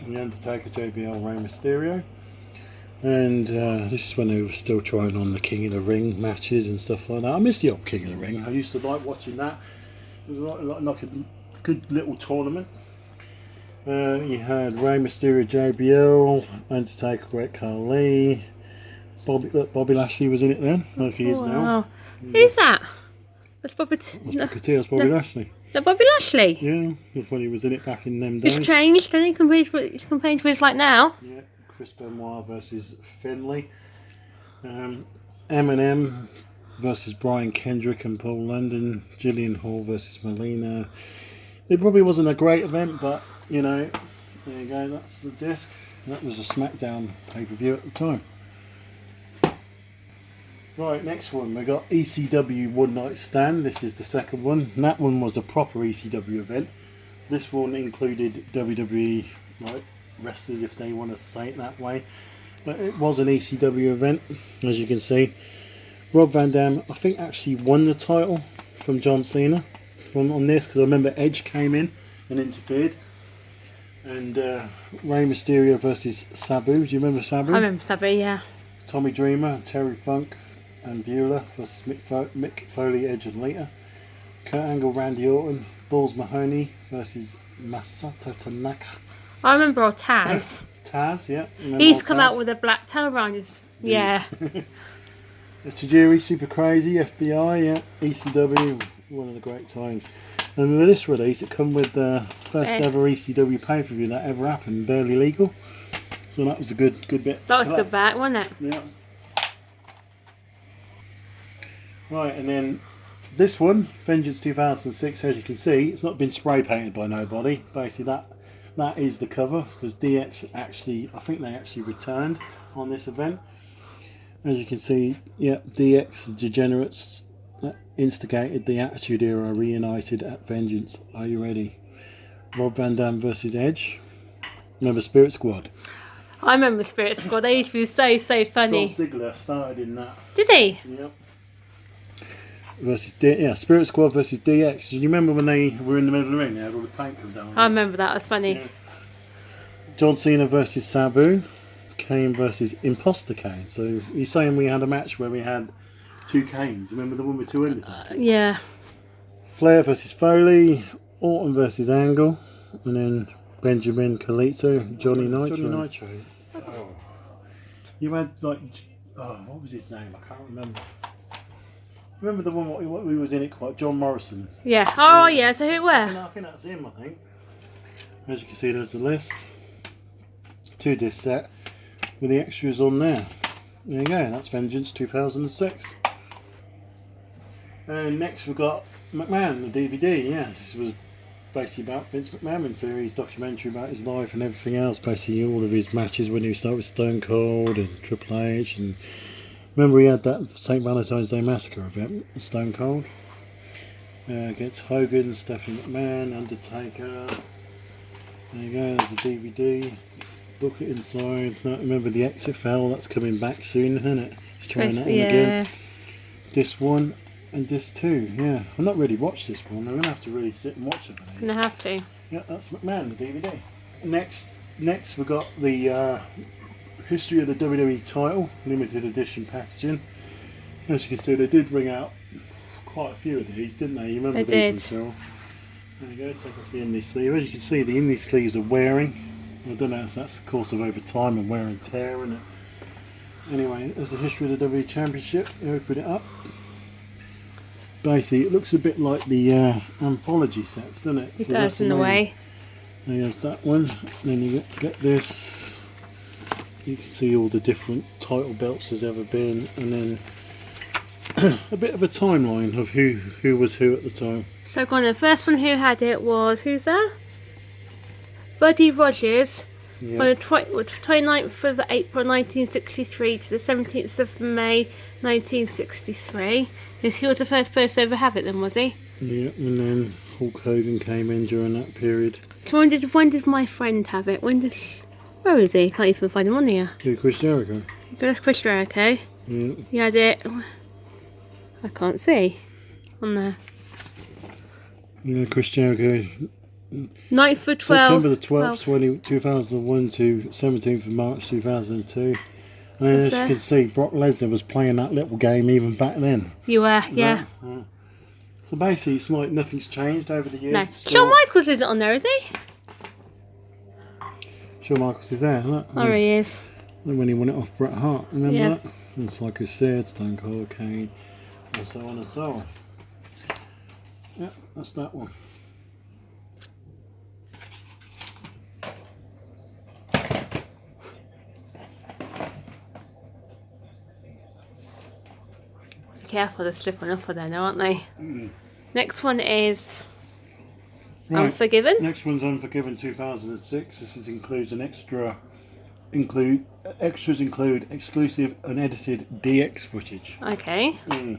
The Undertaker, JBL, Rey Mysterio. And this is when they were still trying on the King of the Ring matches and stuff like that. I miss the old King of the Ring. I used to like watching that. It was like a good little tournament. You had Rey Mysterio, JBL, Undertaker, Great Khali. Bobby Lashley was in it then, like he is now. Who's that? That's Bobby. That's Bobby Lashley. Is that Bobby Lashley? Yeah, that's when he was in it back in them days. He's changed, hasn't he? Compared to what he's like now. Yeah, Chris Benoit versus Finlay. Eminem versus Brian Kendrick and Paul London. Gillian Hall versus Melina. It probably wasn't a great event, but you know, there you go. That's the disc. That was a SmackDown pay-per-view at the time. Right, next one, we got ECW One Night Stand. This is the second one. And that one was a proper ECW event. This one included WWE like wrestlers, if they want to say it that way. But it was an ECW event, as you can see. Rob Van Dam, I think, actually won the title from John Cena on this, because I remember Edge came in and interfered. And Rey Mysterio versus Sabu. Do you remember Sabu? I remember Sabu, yeah. Tommy Dreamer, Terry Funk and Beulah versus Mick Foley, Edge and Lita. Kurt Angle, Randy Orton. Balls Mahoney versus Masato Tanaka. I remember old Taz. Taz, yeah. He used to come out with a black towel around his... Yeah. Tajiri, Super Crazy, FBI, yeah. ECW, one of the great times. And with this release, it come with the first ever ECW pay-per-view that ever happened, Barely Legal. So that was a good bit. That was good back, wasn't it? Yeah. Right, and then this one, Vengeance 2006, as you can see, it's not been spray painted by nobody. Basically, that is the cover, because DX actually, I think they actually returned on this event. As you can see, yeah, DX, the Degenerates, that instigated the Attitude Era, reunited at Vengeance. Are you ready? Rob Van Dam versus Edge. Remember Spirit Squad? I remember Spirit Squad. They used to be so funny. Dolph Ziggler started in that. Did he? Yep. Versus Spirit Squad versus DX. Do you remember when they were in the middle of the ring? They had all the paint come down. I remember that. That's funny. John Cena versus Sabu, Kane versus Imposter Kane. So you're saying we had a match where we had 2 Kanes? Remember the one with 2 Undertakers? Yeah. Flair versus Foley, Orton versus Angle, and then Benjamin Carlito, Johnny Nitro. Oh. You had like, what was his name? I can't remember. Remember the one what we was in it quite? John Morrison. Yeah. Oh yeah. So who were? I think that's him. I think. As you can see, there's the list. 2 disc set with the extras on there. There you go. That's Vengeance 2006. And next we've got McMahon, the DVD. Yeah, this was basically about Vince McMahon in theory, his documentary about his life and everything else. Basically, all of his matches when he started with Stone Cold and Triple H. And remember, he had that St. Valentine's Day Massacre event, Stone Cold. Against Hogan, Stephanie McMahon, Undertaker. There you go. There's the DVD. Booklet inside. Remember the XFL, that's coming back soon, isn't it? He's trying that one again. Disc 1 and Disc 2, yeah. I've not really watched this one. I'm going to have to really sit and watch some of these. Gonna have to. Yeah, that's McMahon, the DVD. Next we've got the history of the WWE title, limited edition packaging. As you can see, they did bring out quite a few of these, didn't they? You remember these? There you go, take off the indie sleeve. As you can see, the indie sleeves are wearing. I don't know if that's the course of over time and wear and tear, isn't it? Anyway, there's the history of the WWE Championship. Open it up. Basically, it looks a bit like the anthology sets, doesn't it? It does in a way. There's that one. Then you get this. You can see all the different title belts there's ever been, and then a bit of a timeline of who was who at the time. So, go on. The first one who had it was who's that? Buddy Rogers, from the 29th of April 1963 to the 17th of May 1963. He was the first person to ever have it then, was he? Yeah, and then Hulk Hogan came in during that period. So when did my friend have it? Where is he? Can't even find him on here. Who, Chris Jericho? That's Chris Jericho. Yeah. He had it, I can't see, on there. Yeah, Chris Jericho. 9th for 12th. September the 12th, 2001 to 17th of March 2002. And as you can see, Brock Lesnar was playing that little game even back then. You were, yeah. So basically, it's like nothing's changed over the years. No. Shawn Michaels isn't on there, is he? Shawn Michaels is there, isn't it? Oh, he is. And when he won it off Bret Hart, remember Yeah. that? And it's like I said, Stone Cold, Kane, and so on and so on. Yeah, that's that one. Careful, they're slipping off of there now, aren't they? Next one is Right. Unforgiven. Next one's Unforgiven 2006. This includes an extras include exclusive unedited DX footage. Okay. You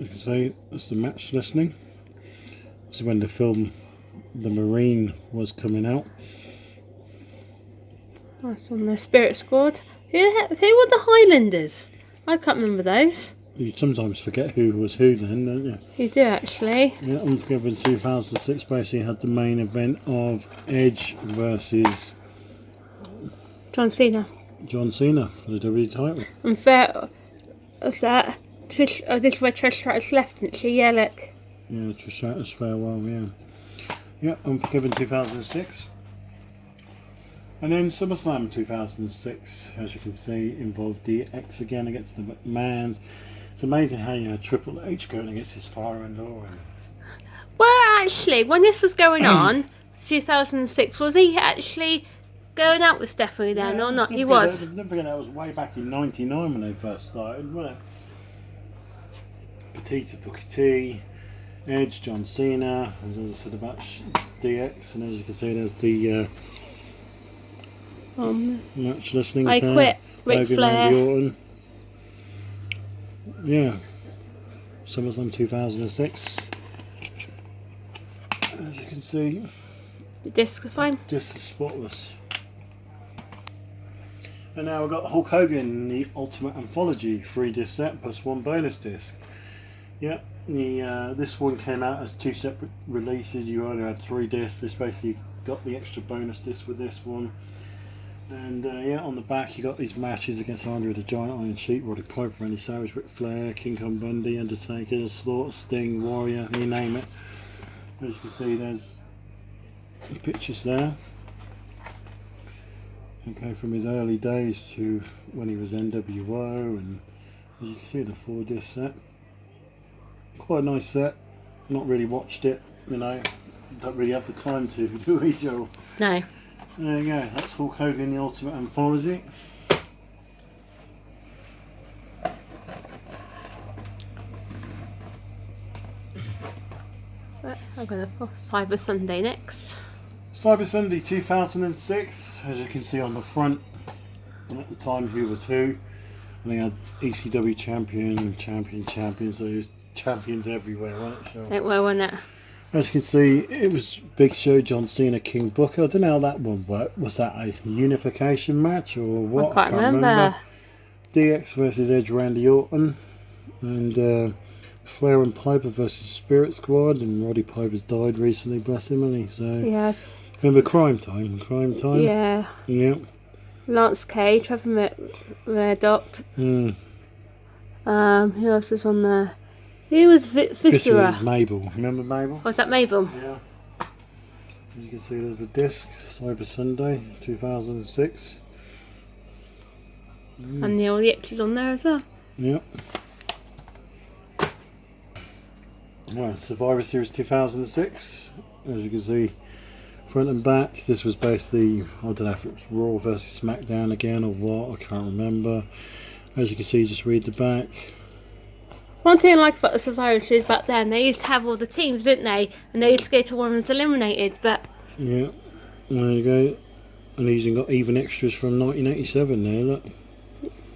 can see that's the match listing. This is when the film The Marine was coming out. That's on the Spirit Squad. Who were the Highlanders? I can't remember those. You sometimes forget who was who then, don't you? You do actually. Yeah, Unforgiven 2006 basically had the main event of Edge versus John Cena. John Cena for the WWE title. And what's that? Trish, this is where Trish Stratus left, didn't she? Yeah, look. Yeah, Trish Stratus farewell, yeah. Yeah, Unforgiven 2006. And then SummerSlam 2006, as you can see, involved DX again against the McMahons. It's amazing how you had Triple H going against his father-in-law. Well, actually, when this was going on, 2006, was he actually going out with Stephanie then or not? He was. Don't forget that was way back in '99 when they first started, wasn't it? Batista, Booker T, Edge, John Cena, as I said about DX, and as you can see, there's the match listings I there. Quit, Ric Hogan, Flair. Randy Orton. Yeah, SummerSlam 2006. As you can see, The disc is fine. just spotless. And now we've got Hulk Hogan, the Ultimate Anthology 3-disc set plus 1 bonus disc. Yep, this one came out as 2 separate releases. You only had 3 discs. This basically got the extra bonus disc with this one. And yeah, on the back you got these matches against Andre the Giant, Iron Sheik, Roddy Piper, Randy Savage, Ric Flair, King Kong Bundy, Undertaker, Slaughter, Sting, Warrior, you name it. As you can see, there's pictures there. Okay, from his early days to when he was NWO, and as you can see, the 4-disc set. Quite a nice set. Not really watched it, you know. Don't really have the time to do it, Joel. No. There you go, that's Hulk Hogan, the Ultimate Anthology. So I'm going to Cyber Sunday next. Cyber Sunday 2006, as you can see on the front, and at the time who was who. And they had ECW champion, champions, so there's champions everywhere, wasn't it, Cheryl? It will, wasn't it? As you can see, it was Big Show, John Cena, King Booker. I don't know how that one worked. Was that a unification match or what? I can't remember. DX versus Edge, Randy Orton. And Flair and Piper versus Spirit Squad. And Roddy Piper's died recently, bless him, hasn't he? So, Yes. remember Crime Time? Crime Time? Yeah. Yep. Lance Cage, Trevor Murdoch. Mm. Who else was on there? Who was Viscera Viscera? is Mabel. Remember Mabel? Was that Mabel? Yeah. As you can see, there's a disc, Cyber Sunday 2006. And all the X's on there as well. Yep. Well, Survivor Series 2006. As you can see, front and back. This was basically, I don't know if it was Raw versus SmackDown again or what, I can't remember. As you can see, just read the back. One thing I like about the Survivor Series back then, they used to have all the teams, didn't they? And they used to go to one that's eliminated, but... Yeah, there you go. And he's got even extras from 1987 there, look.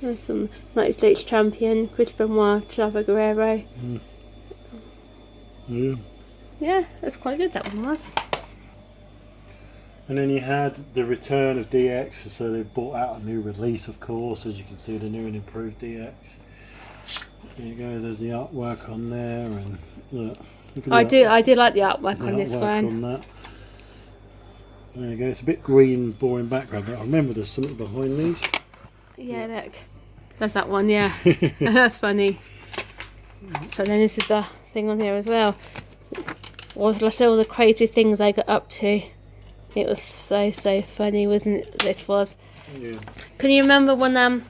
There's some United States champion, Chris Benoit, Chavo Guerrero. Mm. Yeah. Yeah, that's quite good, that one was. And then you had the return of DX, so they brought out a new release, of course, as you can see, the new and improved DX. There you go, there's the artwork on there, and look at I do like the artwork on this one. On that. There you go, it's a bit green, boring background, but I remember there's something behind these. Yeah, look. There's that one, yeah. That's funny. So then this is the thing on here as well. All the crazy things I got up to. It was so funny, wasn't it? This was. Yeah. Can you remember when I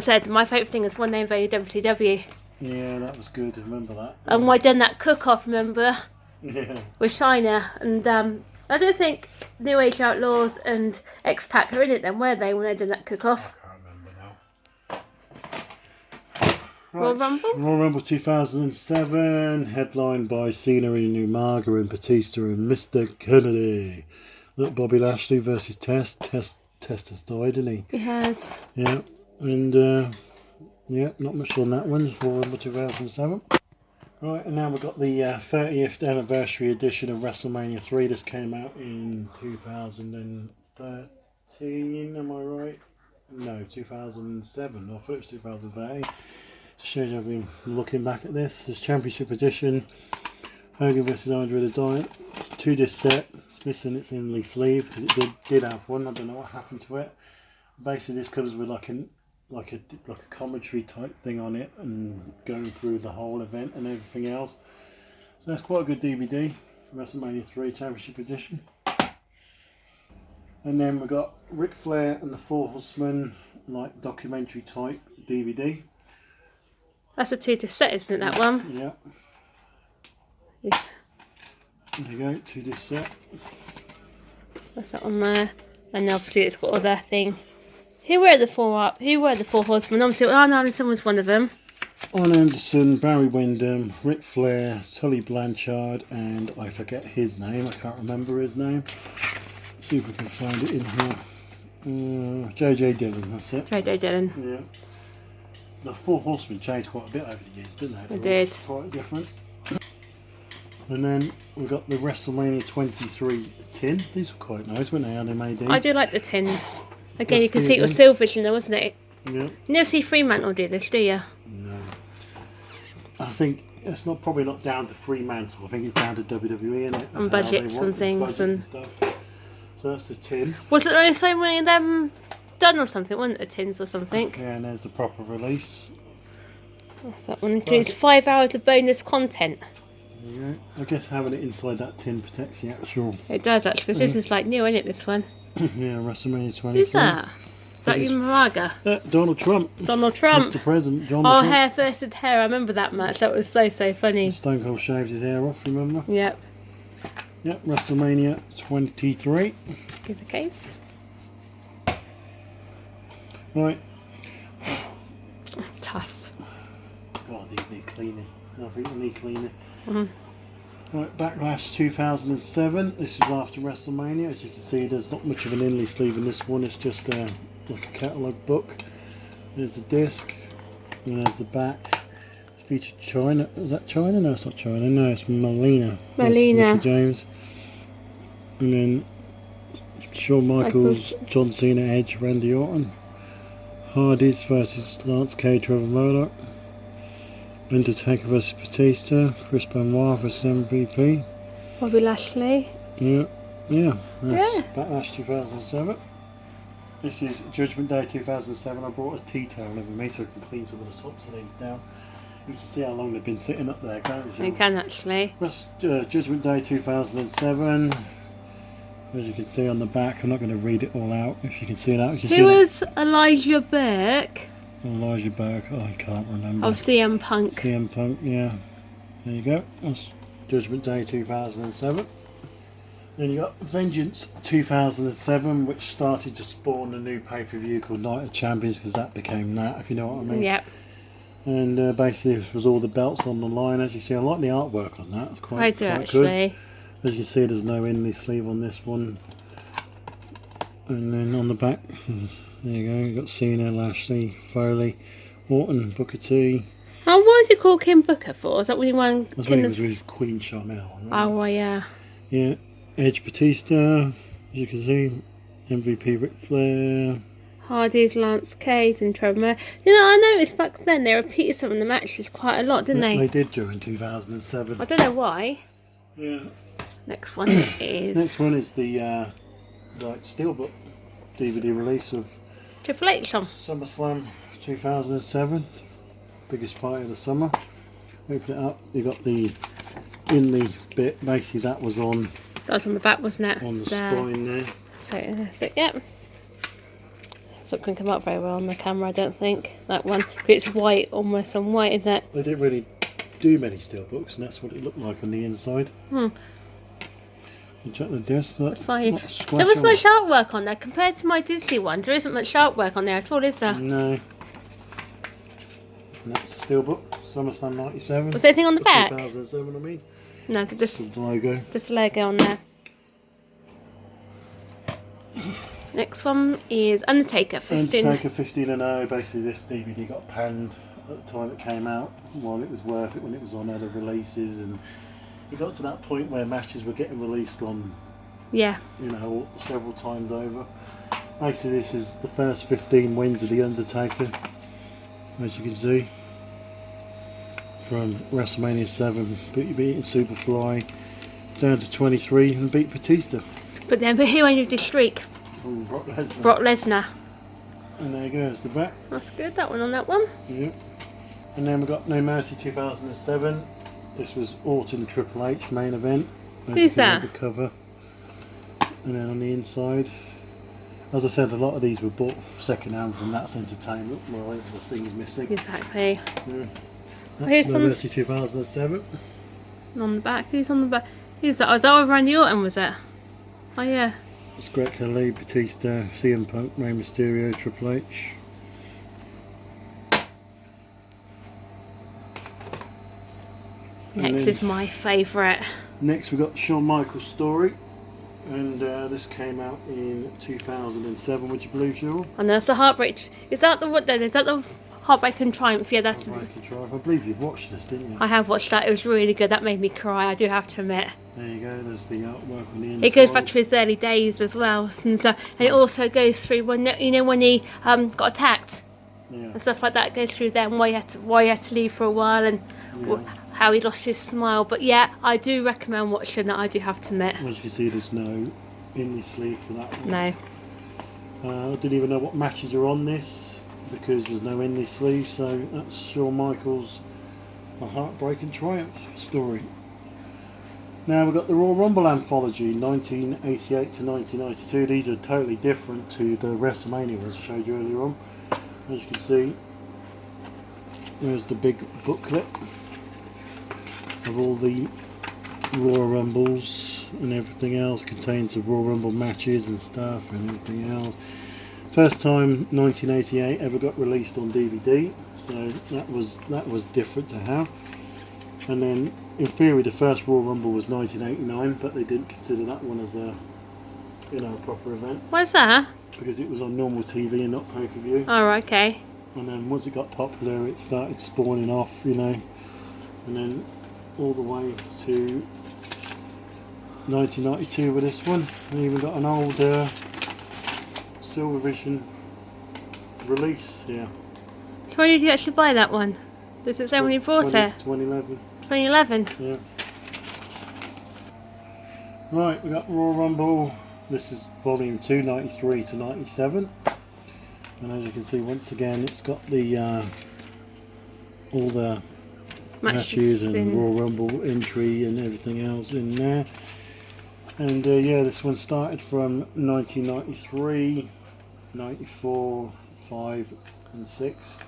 said my favourite thing is when they invaded WCW? Yeah, that was good. I remember that. And I done that cook-off, remember? Yeah. With China. And I don't think New Age Outlaws and X-Pac were in it then, were they, when they did that cook-off? I can't remember now. Royal Rumble? Royal Rumble 2007, headlined by Cena and Umaga and Batista and Mr. Kennedy. Look, Bobby Lashley versus Test. Test has died, didn't he? He has. Yeah. And yeah, not much on that one. Royal Rumble 2007. Right, and now we've got the 30th anniversary edition of WrestleMania 3. This came out in 2013, am I right? No, 2007. I thought it was 2008. Just shows you I've been looking back at this. This Championship edition. Hogan versus Andre the Giant. 2-disc set. It's missing its inlay sleeve because it did have one. I don't know what happened to it. Basically, this comes with like a commentary type thing on it and going through the whole event and everything else. So that's quite a good DVD. WrestleMania 3 Championship edition. And then we've got Ric Flair and the Four Horsemen, like documentary type DVD. That's a 2-disc set, isn't it, that one? Yeah. Yeah. There you go, 2-disc set. That's that one there. And obviously it's got all that thing. Who were the Four Horsemen? Obviously, Arn Anderson was one of them. Arn Anderson, Barry Windham, Ric Flair, Tully Blanchard, and I forget his name. I can't remember his name. Let's see if we can find it in here. J.J. Dillon, that's it. J.J. Dillon. Yeah. The Four Horsemen changed quite a bit over the years, didn't they? They did. Quite different. And then we've got the WrestleMania 23 tin. These were quite nice, weren't they? How they made these. I do like the tins. Again, Let's you can do see it it was then. Silvervision though, wasn't it? Yeah. You never see Fremantle do this, do you? No. I think it's not probably not down to Fremantle. I think it's down to WWE, isn't it? And budgets and things and stuff. So that's the tin. Was it only so many of them done or something? Wasn't it, the tins or something? Yeah, and there's the proper release. Yes, that one includes 5 hours of bonus content. There you go. I guess having it inside that tin protects the actual. It does actually, because this is like new, isn't it? This one. Yeah, WrestleMania 23. Who's that? Is that you, Maraga? Donald Trump. Donald Trump. Mr. President, Donald Oh, Trump. hair versus hair. I remember that match. That was so funny. Stone Cold shaved his hair off, remember? Yep. Yep, WrestleMania 23. Give the case. Right. Tuss. God, these need cleaning. I think they need cleaning. Mm-hmm. Right, Backlash 2007. This is after WrestleMania. As you can see, there's not much of an inlay sleeve in this one. It's just like a catalogue book. There's the disc, and there's the back. It's featured China. Is that China? No, it's not China. No, it's Melina. Melina. Mickey James. And then Shawn Michaels, John Cena, Edge, Randy Orton. Hardys versus Lance Cage, Trevor Murdoch. Undertaker versus Batista. Chris Benoit versus MVP. Bobby Lashley. Yeah. That's Backlash 2007. This is Judgment Day 2007. I brought a tea towel with me so I can clean some of the tops of these down. You can see how long they've been sitting up there, can't you? I can actually. Judgment Day 2007. As you can see on the back, I'm not going to read it all out. If you can see that, who was Elijah Burke? Elijah Burke. Oh, I can't remember. Of CM Punk. CM Punk, yeah. There you go. That's Judgment Day 2007. Then you got Vengeance 2007, which started to spawn a new pay-per-view called Night of Champions, because that became that, if you know what I mean. Yep. And basically, this was all the belts on the line. As you see, I like the artwork on that. It's quite, I do quite actually. Good. As you can see, there's no inlay sleeve on this one. And then on the back, there you go. You've got Cena, Lashley, Foley, Orton, Booker T. Oh, what is it called King Booker for? Is that when he won? That's when he was with Queen Charmel. Oh, well, yeah. Yeah. Edge, Batista, as you can see. MVP Ric Flair. Hardy's, Lance Cage and Trevor Murdoch. You know, I noticed back then they repeated some of the matches quite a lot, didn't they? They did during 2007. I don't know why. Yeah. Next one is... Next one is the Steelbook DVD release of Triple H on. SummerSlam 2007. Biggest party of the summer. Open it up, you got the inlay bit. Basically that was on... That was on the back, wasn't it? On the spine there. So that's it, yep. It's not going to come up very well on the camera, I don't think. That one. It's white, almost on white, isn't it? They didn't really do many steelbooks, and that's what it looked like on the inside. You check the disc. That's fine. There was much artwork on there compared to my Disney ones. There isn't much artwork on there at all, is there? No. And that's the steelbook, SummerSlam 97. Was there anything on the back? 2007, I mean. No, just the logo. Just the logo on there. Next one is Undertaker 15. Undertaker 15-0. Basically, this DVD got panned at the time it came out. While it was worth it when it was on other releases, and it got to that point where matches were getting released on. Yeah. You know, several times over. Basically, this is the first 15 wins of the Undertaker, as you can see. From WrestleMania 7, beating Superfly, down to 23 and beat Batista. But who ended the streak? Brock Lesnar. Brock Lesnar. And there goes the back. That's good, that one on that one. Yep. And then we've got No Mercy 2007. This was Orton Triple H main event. Who's that? The cover. And then on the inside, as I said, a lot of these were bought second hand from That's Entertainment. Well, the thing's missing. Exactly. Yeah. Who's No Mercy 2007. On the back, who's on the back? Who's that? Oh, was that with Randy Orton, was it? Oh, yeah. It's Grech, Ali, Batista, CM Punk, Rey Mysterio, Triple H. Next is my favourite. Next we've got Shawn Michaels' story, and this came out in 2007. Would you believe, Jill? And that's the Heartbreak. Is that the what then? Is that the Heartbreak and Triumph? Yeah, that's. Heartbreak and Triumph. I believe you've watched this, didn't you? I have watched that. It was really good. That made me cry. I do have to admit. There you go. There's the artwork on the inside. It goes back to his early days as well, and it also goes through when when he got attacked, and stuff like that. It goes through there and why he had to leave for a while, and how he lost his smile. But yeah, I do recommend watching that. I do have to admit. As you can see, there's no in sleeve for that one. No. I didn't even know what matches are on this because there's no in sleeve. So that's Shawn Michaels' A Heartbreaking Triumph story. Now we've got the Royal Rumble anthology, 1988 to 1992. These are totally different to the Wrestlemania ones I showed you earlier on. As you can see, there's the big booklet of all the Royal Rumbles and everything else. Contains the Royal Rumble matches and stuff and everything else. First time 1988 ever got released on DVD, so that was different to have. And then in theory the first Royal Rumble was 1989, but they didn't consider that one as a a proper event. Why's that? Because it was on normal TV and not pay-per-view. Oh, okay. And then once it got popular, it started spawning off, and then all the way to 1992 with this one. And even got an old Silvervision release here. So when did you actually buy that one? Does it say when you bought it? 2011. 2011? Yeah. Right, we got Royal Rumble. This is volume 2, 93 to 97. And as you can see, once again, it's got the all the matches and Royal Rumble entry and everything else in there. And yeah, this one started from 1993, 94, 5 and 6,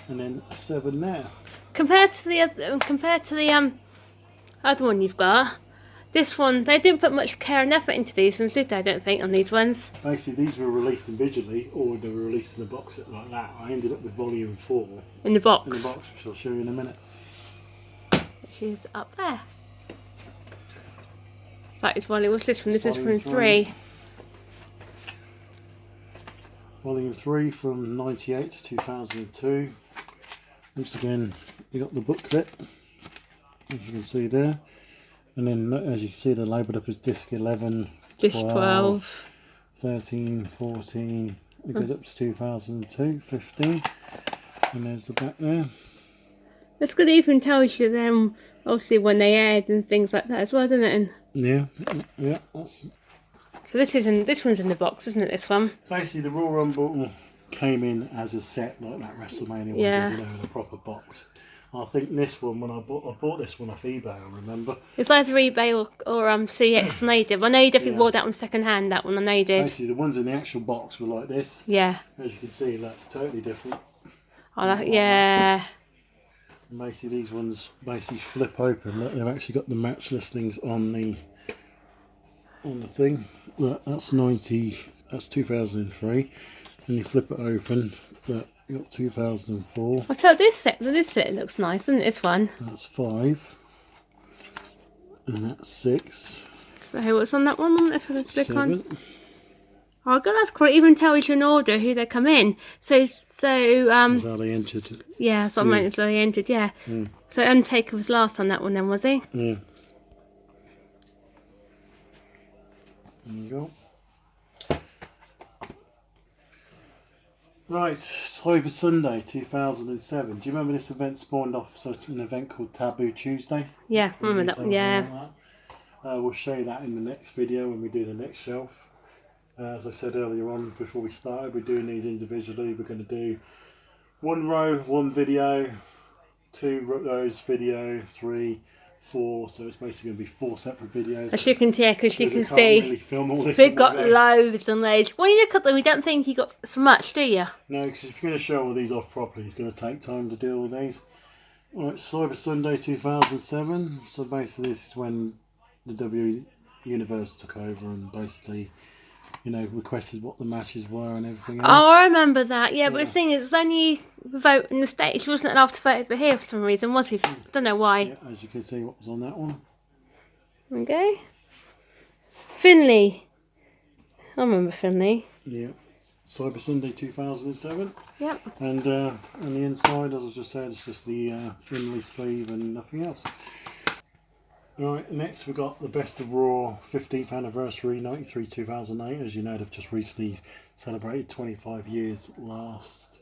and then 7 there. Compared to the other one you've got, this one, they didn't put much care and effort into these ones, did they? I don't think, on these ones. Basically, these were released individually, or they were released in a box set like that. I ended up with volume 4. In the box? In the box, which I'll show you in a minute. Which is up there. So that is volume, what's this one? This is from 3. Volume 3 from 98 to 2002. Once again, you got the booklet, as you can see there. And then, as you can see, they're labelled up as disc 11, disc 12, 13, 14, it goes up to 2002, 15, and there's the back there. That's good, it even tells you them, obviously, when they aired and things like that as well, doesn't it? And yeah, that's... So this one's in the box, isn't it, this one? Basically, the Royal Rumble came in as a set, like that Wrestlemania one, in a proper box. I think this one, when I bought this one off eBay, I remember. It's either eBay or CX Native. I know you definitely bought that one second hand, that one, I know you did. Basically, the ones in the actual box were like this. Yeah. As you can see, look, totally different. Oh, yeah. And basically, these ones basically flip open. Look, they've actually got the match listings on the thing. Look, that's 2003. And you flip it open, look, you got 2004. I tell this set looks nice, doesn't it, this one? That's 5. And that's 6. So what's on that one? Let's have a click 7. on. Oh god, that's cool. It even tells you an order who they come in. That's how they entered. Yeah, so I so they entered, yeah. So Undertaker was last on that one then, was he? Yeah. There you go. Right, Cyber Sunday 2007. Do you remember this event spawned off such an event called Taboo Tuesday? Yeah, I remember that one, yeah. We'll show you that in the next video when we do the next shelf. As I said earlier on, before we started, we're doing these individually. We're going to do 1 row, 1 video, 2 rows video, 3, 4, so it's basically going to be 4 separate videos. As you can tell, because you can can't see, really film all this we've got loads and loads. When you look at them, you don't think you got so much, do you? No, because if you're going to show all these off properly, it's going to take time to do all these. Right, Cyber Sunday 2007. So basically, this is when the WWE Universe took over and basically, requested what the matches were and everything else. Oh, I remember that. Yeah, but the thing is, it was only vote in the States. It wasn't enough to vote over here for some reason, was it? Don't know why. Yeah, as you can see, what was on that one. Okay. Finley. I remember Finley. Yeah. Cyber Sunday 2007. Yep. And on the inside, as I just said, it's just the inlay sleeve and nothing else. Right, next we've got the Best of Raw 15th anniversary 93-2008. As you know, they've just recently celebrated 25 years last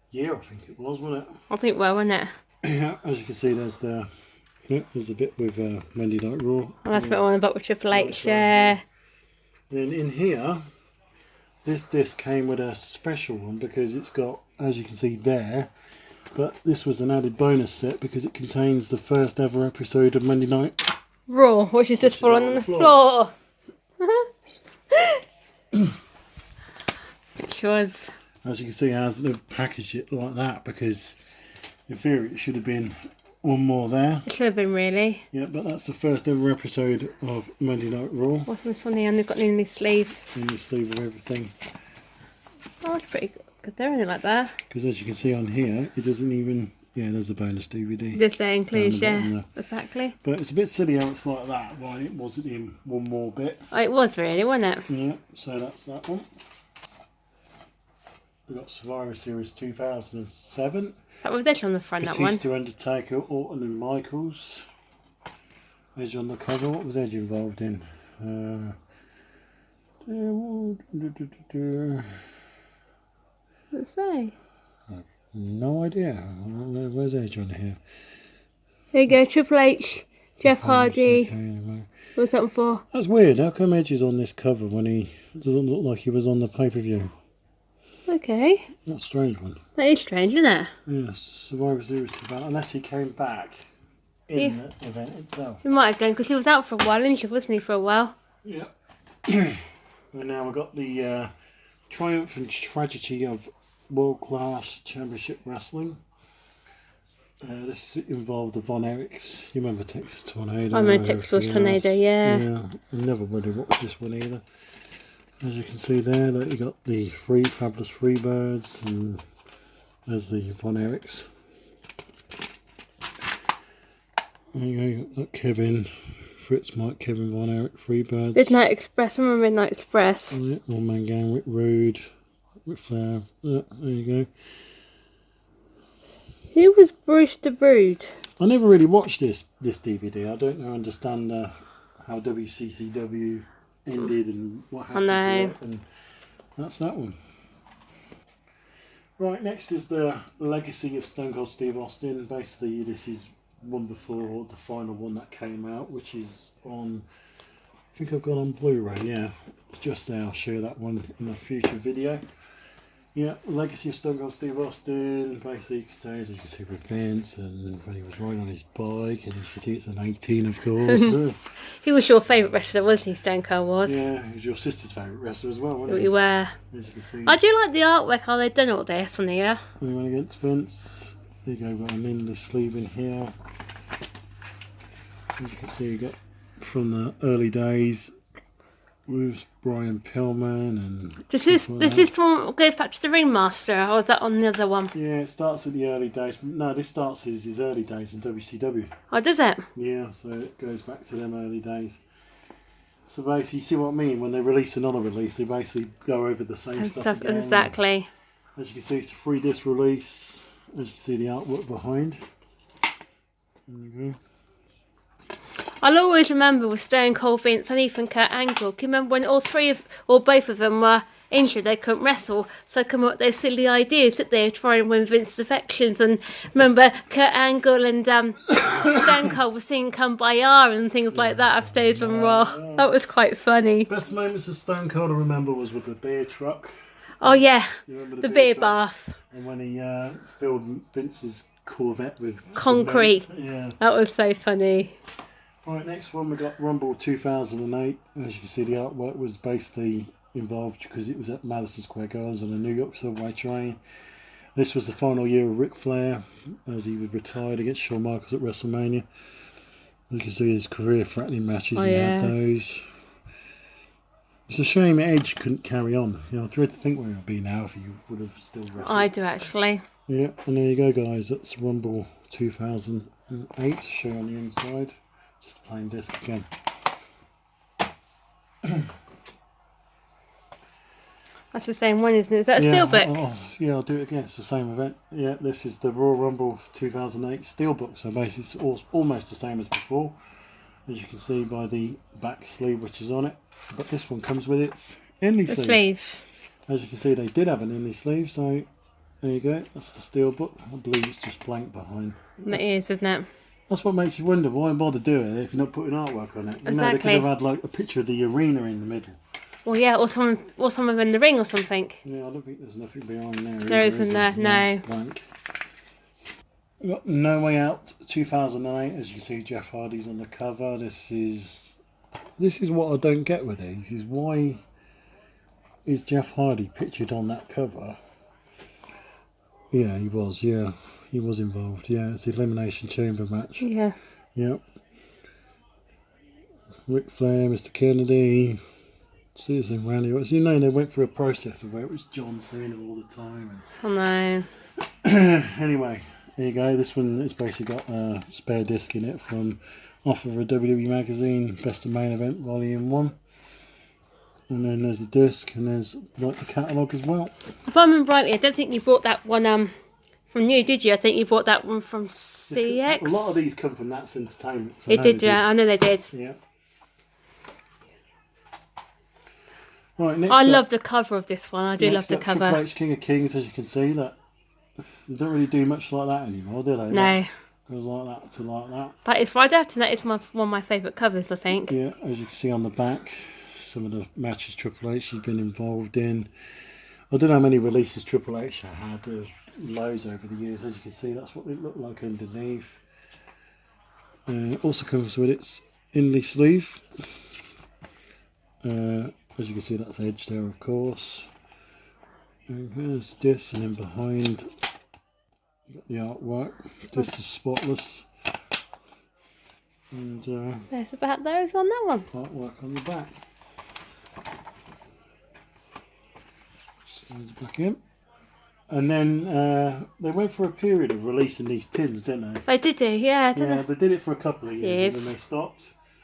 year, I think it was, wasn't it? I think well, wasn't it? Yeah, as you can see, there's the Yeah, there's a bit with Monday Night Raw. And that's a bit on about with Triple H, yeah. And then in here, this disc came with a special one because it's got, as you can see there, but this was an added bonus set because it contains the first ever episode of Monday Night Raw, which is just falling on the floor. Which was... As you can see, as they've packaged it like that because in theory it should have been one more there. It should have been, really. Yeah, but that's the first ever episode of Monday Night Raw. What's this one here? And they've got in this sleeve. In the sleeve of everything. Oh, it's pretty good there, isn't it, like that? Because as you can see on here, it doesn't even... Yeah, there's a bonus DVD. Just say includes, yeah. There. Exactly. But it's a bit silly how it's like that. Why it wasn't in one more bit. Oh, it was really, wasn't it? Yeah, so that's that one. We've got Survivor Series 2007. Is that with Edge on the front, that one? Batista, Undertaker, Orton and Michaels. Edge on the cover. What was Edge involved in? What's it say? No idea. I don't know. Where's Edge on here? There you go, Triple H, Jeff Hardy. Okay, anyway. What's that one for? That's weird. How come Edge is on this cover when he doesn't look like he was on the pay-per-view? Okay. That's a strange one. That is strange, isn't it? Yes, Survivor Series 2000. Unless he came back in the event itself. He might have done, because he was out for a while, wasn't he, for a while? Yeah. And now we've got the triumph and tragedy of world-class championship wrestling. This involved the Von Erichs. You remember Texas Tornado? I remember Texas Tornado, yeah. Yeah, I never really watched this one either. As you can see there, that you got the Fabulous Freebirds, and there's the Von Erichs. There you go, got Kevin, Fritz, Mike, Kevin, Von Erich, Freebirds. Midnight Express, I remember Midnight Express. Yeah, One Man Gang, Rick Rude, Ric Flair, yeah, there you go. Who was Bruce the Brood? I never really watched this DVD. I don't understand how WCCW ended and what happened to it, and that's that one. Right, next is the legacy of Stone Cold Steve Austin. Basically, this is one before the final one that came out, which is on, I think I've got on Blu-ray, yeah, just there. I'll show that one in a future video. Yeah, legacy of Stone Cold Steve Austin basically contains, as you can see, with Vince, and when he was riding on his bike, and as you can see, it's an 18, of course. He was your favourite wrestler, wasn't he? Stone Cold was. Yeah, he was your sister's favourite wrestler as well, wasn't he? You were. As you can see. I do like the artwork, how they've done all this on here. When he went against Vince, there you go, got an endless sleeve in here. As you can see, you got from the early days with Brian Pillman and... This is the one that goes back to the Ringmaster, or is that on the other one? Yeah, it starts at the early days. No, this starts as his early days in WCW. Oh, does it? Yeah, so it goes back to them early days. So basically, you see what I mean? When they release another release, they basically go over the same stuff again. Exactly. As you can see, it's a 3-disc release. As you can see, the artwork behind. There you go. I'll always remember with Stone Cold, Vince and even Kurt Angle. Can you remember when both of them were injured, they couldn't wrestle, so they come up with those silly ideas that they were trying to win Vince's affections. And remember Kurt Angle and Stone Cold were singing "Come By Ya" and things like that after days on Raw. That was quite funny. Best moments of Stone Cold I remember was with the beer truck. Oh yeah, the beer bath. And when he filled Vince's Corvette with concrete. Cement. Yeah. That was so funny. Right, next one we got Rumble 2008. As you can see, the artwork was basically involved because it was at Madison Square Gardens on a New York subway train. This was the final year of Ric Flair as he was retired against Shawn Michaels at WrestleMania. You can see his career-threatening matches. He had those. It's a shame Edge couldn't carry on. You know, I dread to think where he would be now if he would have still wrestled. I do actually. Yeah, and there you go, guys. That's Rumble 2008. Show on the inside. Just a plain disc again. That's the same one, isn't it? Is that a steelbook? Yeah, I'll do it again. It's the same event. Yeah, this is the Royal Rumble 2008 steelbook. So basically it's almost the same as before, as you can see by the back sleeve which is on it. But this one comes with its Indy sleeve. As you can see, they did have an Indy sleeve, so there you go. That's the steelbook. I believe it's just blank behind. It is, isn't it? That's what makes you wonder, why bother doing it if you're not putting artwork on it? You know, they Exactly. could have had like a picture of the arena in the middle. Well, yeah, or someone in the ring or something. Yeah, I don't think there's nothing behind there. There either, isn't is there, no. It's blank. We've got No Way Out 2008. As you can see, Jeff Hardy's on the cover. This is what I don't get with these. Is why is Jeff Hardy pictured on that cover? Yeah, he was. Yeah, he was involved. Yeah, it's the Elimination Chamber match. Yeah. Yep. Ric Flair, Mr. Kennedy, Susan Randy. You know, they went through a process of where it was John Cena all the time. Oh no. Anyway, there you go. This one has basically got a spare disc in it from off of a WWE magazine, Best of Main Event Volume 1. And then there's a disc, and there's like the catalogue as well. If I remember rightly, I don't think you bought that one from you, did you? I think you bought that one from CX. A lot of these come from That's Entertainment. So It did, yeah. I know they did. Yeah. Right, next I up, love the cover of this one. I do love the cover. Triple H King of Kings, as you can see, that they don't really do much like that anymore, do they? No. It goes like that to like that. That is right after that is one of my favourite covers, I think. Yeah, as you can see on the back, some of the matches Triple H has been involved in. I don't know how many releases Triple H had. There's loads over the years. As you can see, that's what they look like underneath. Also comes with its inlay sleeve. As you can see, that's Edge there, of course. And here's this, and then behind you got the artwork. This is spotless. And There's about those on that one. artwork on the back. Slides back in. And then they went for a period of releasing these tins, didn't they? They did do, yeah, didn't Yeah, they did it for a couple of years, and then they Yes. stopped.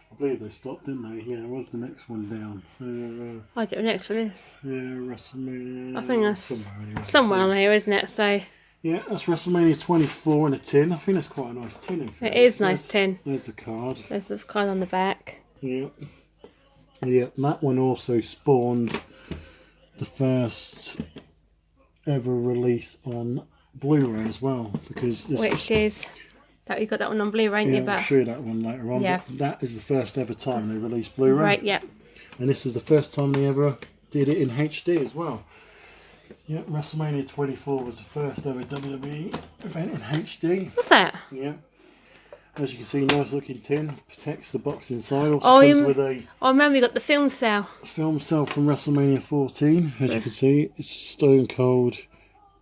I believe they stopped, didn't they? Yeah, what's the next one down? I don't know next one is. Yeah, WrestleMania. I think that's somewhere, anyway. somewhere on here, isn't it? So Yeah, that's WrestleMania 24 in a tin. I think that's quite a nice tin. In fact. it is nice tin. There's the card. There's the card on the back. Yeah. Yeah, and that one also spawned the first ever release on Blu-ray as well, because this, Which is that you got that one on Blu-ray, ain't yeah, you? I'll But show you that one later on. Yeah. But that is the first ever time they released Blu-ray. right, yeah. And this is the first time they ever did it in HD as well. Yeah, WrestleMania 24 was the first ever WWE event in HD. What's that? Yeah. As you can see, nice looking tin. Protects the box inside. Also Oh, comes you- with a Oh, remember you got the film cell. film cell from WrestleMania 14. As you can see, it's Stone Cold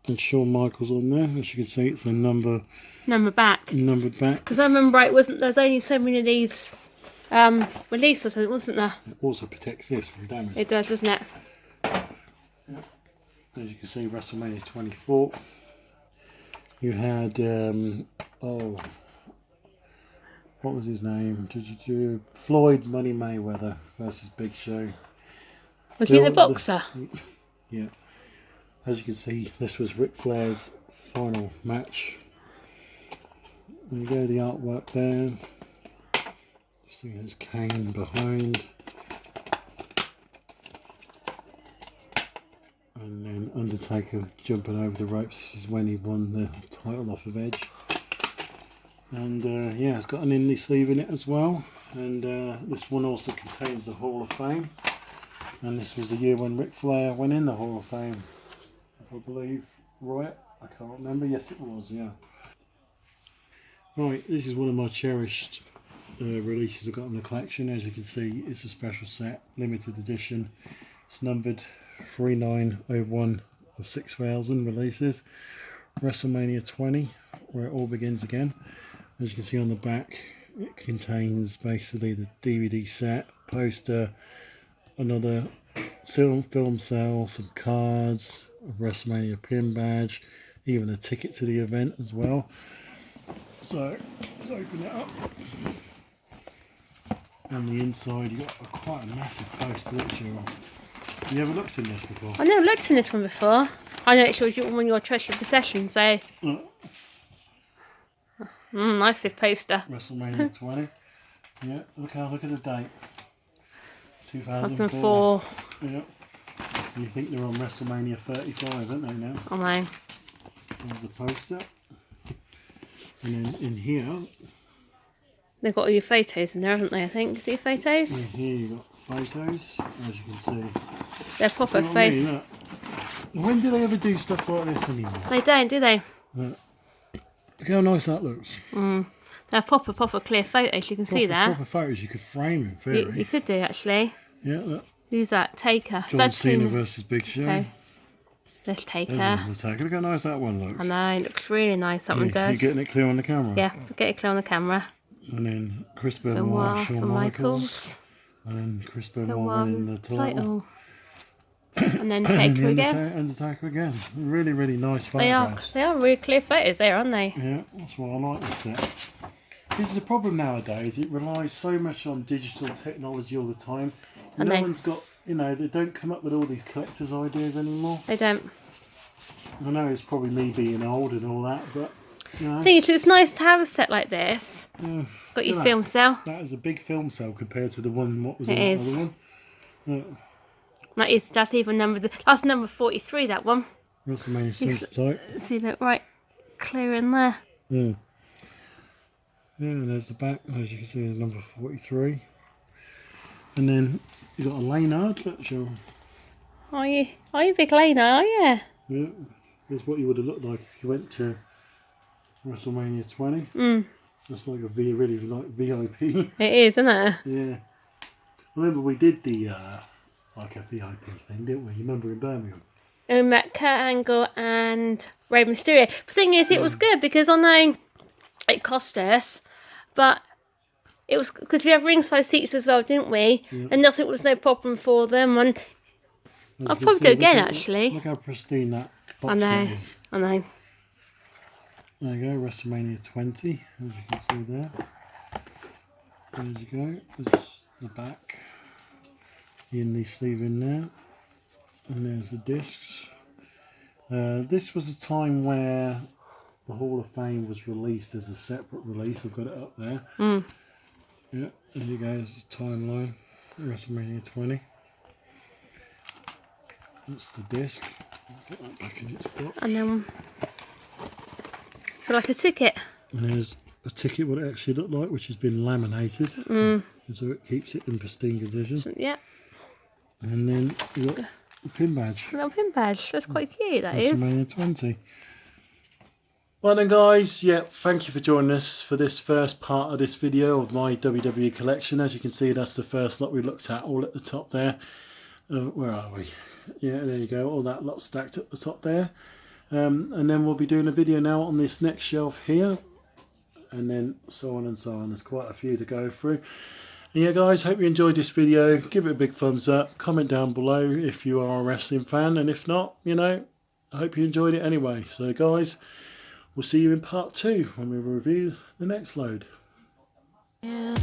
and Shawn Michaels on there. As you can see, it's a numbered back. back. Because I remember it wasn't. There's only so many of these releases, wasn't there? It also protects this from damage. It does, doesn't it? As you can see, WrestleMania 24. You had what was his name? Floyd Money Mayweather versus Big Show. Was he the boxer? Yeah. As you can see, this was Ric Flair's final match. There you go, the artwork there. You see there's Kane behind. And then Undertaker jumping over the ropes. This is when he won the title off of Edge. And yeah, it's got an inlay sleeve in it as well. And this one also contains the Hall of Fame. And this was the year when Ric Flair went in the Hall of Fame, if I believe right. I can't remember. Yes, it was. Yeah. Right, this is one of my cherished releases I've got in the collection. As you can see, it's a special set, limited edition. It's numbered 3901 of 6,000 releases. WrestleMania 20, where it all begins again. As you can see on the back, it contains basically the DVD set, poster, another film cell, some cards, a WrestleMania pin badge, even a ticket to the event as well. So let's open it up. On the inside, you got quite a massive poster. Have you ever looked in this before? I never looked in this one before. I know it shows you one of your treasured possessions, so. Nice big poster. WrestleMania 20. Yeah, look at the date. 2004. Yeah. You think they're on WrestleMania 35, aren't they now? Oh no. There's the poster. And then in here, They've got all your photos in there, haven't they? I think. Is it your photos? And here you got photos, as you can see. They're proper See what I mean, photos. look. When do they ever do stuff like this anymore? They don't, do they? Look how nice that looks. They're proper clear photos. You can see that. Proper photos. You could frame in theory. You could do actually. Yeah, look. Who's that? Taker. John Cena versus Big Show. Okay. Let's take There's her. Undertaker. Look how nice that one looks. I know, it looks really nice. That one You're does. getting it clear on the camera. Yeah, get it clear on the camera. And then Chris Benoit, Shawn Michaels. And then Chris Benoit winning the title. And then Taker again. Undertaker again. Really, really nice photographs. They are really clear photos there, aren't they? Yeah, that's why I like this set. This is a problem nowadays. It relies so much on digital technology all the time. And no one's got, you know, they don't come up with all these collector's ideas anymore. They don't. I know it's probably me being old and all that, but, you know. I think it's nice to have a set like this. Got your film cell. That is a big film cell compared to the one, what was It in the is. other one? That's even that's number 43, that one. Wrestlemania 6 type. See, look, right clear in there. Yeah. Yeah, and there's the back, as you can see, there's number 43. And then you got a Laynard, that's your... Are you big Lena, are you? Yeah, that's what you would have looked like if you went to WrestleMania 20. That's like a really like VIP. It is, isn't it? Yeah. I remember we did the like a VIP thing, didn't we? You remember in Birmingham? We met Kurt Angle and Rey Mysterio. The thing is, it was good because I know it cost us, but it was because we have ringside seats as well, didn't we? Yeah. And nothing was no problem for them. And I'll probably go again, actually. Look how pristine that box set is. I know. There you go, WrestleMania 20, as you can see there. There you go, there's the back. The indie sleeve in there. And there's the discs. This was a time where the Hall of Fame was released as a separate release. I've got it up there. Yeah, there you go, there's the timeline. WrestleMania 20. That's the disc. I'll get that back in its box. And then for like a ticket. And there's a ticket, what it actually looked like, which has been laminated. So it keeps it in pristine condition. So, yeah. And then you got the pin badge. A little pin badge. That's quite cute, that is. WrestleMania 20. Well then guys, yeah, thank you for joining us for this first part of this video of my WWE collection. As you can see, that's the first lot we looked at, all at the top there. Where are we? Yeah, there you go, all that lot stacked at the top there. And then we'll be doing a video now on this next shelf here. And then so on and so on. There's quite a few to go through. And yeah guys, hope you enjoyed this video. Give it a big thumbs up. Comment down below if you are a wrestling fan. And if not, you know, I hope you enjoyed it anyway. So guys, we'll see you in part 2 when we review the next load. Yeah.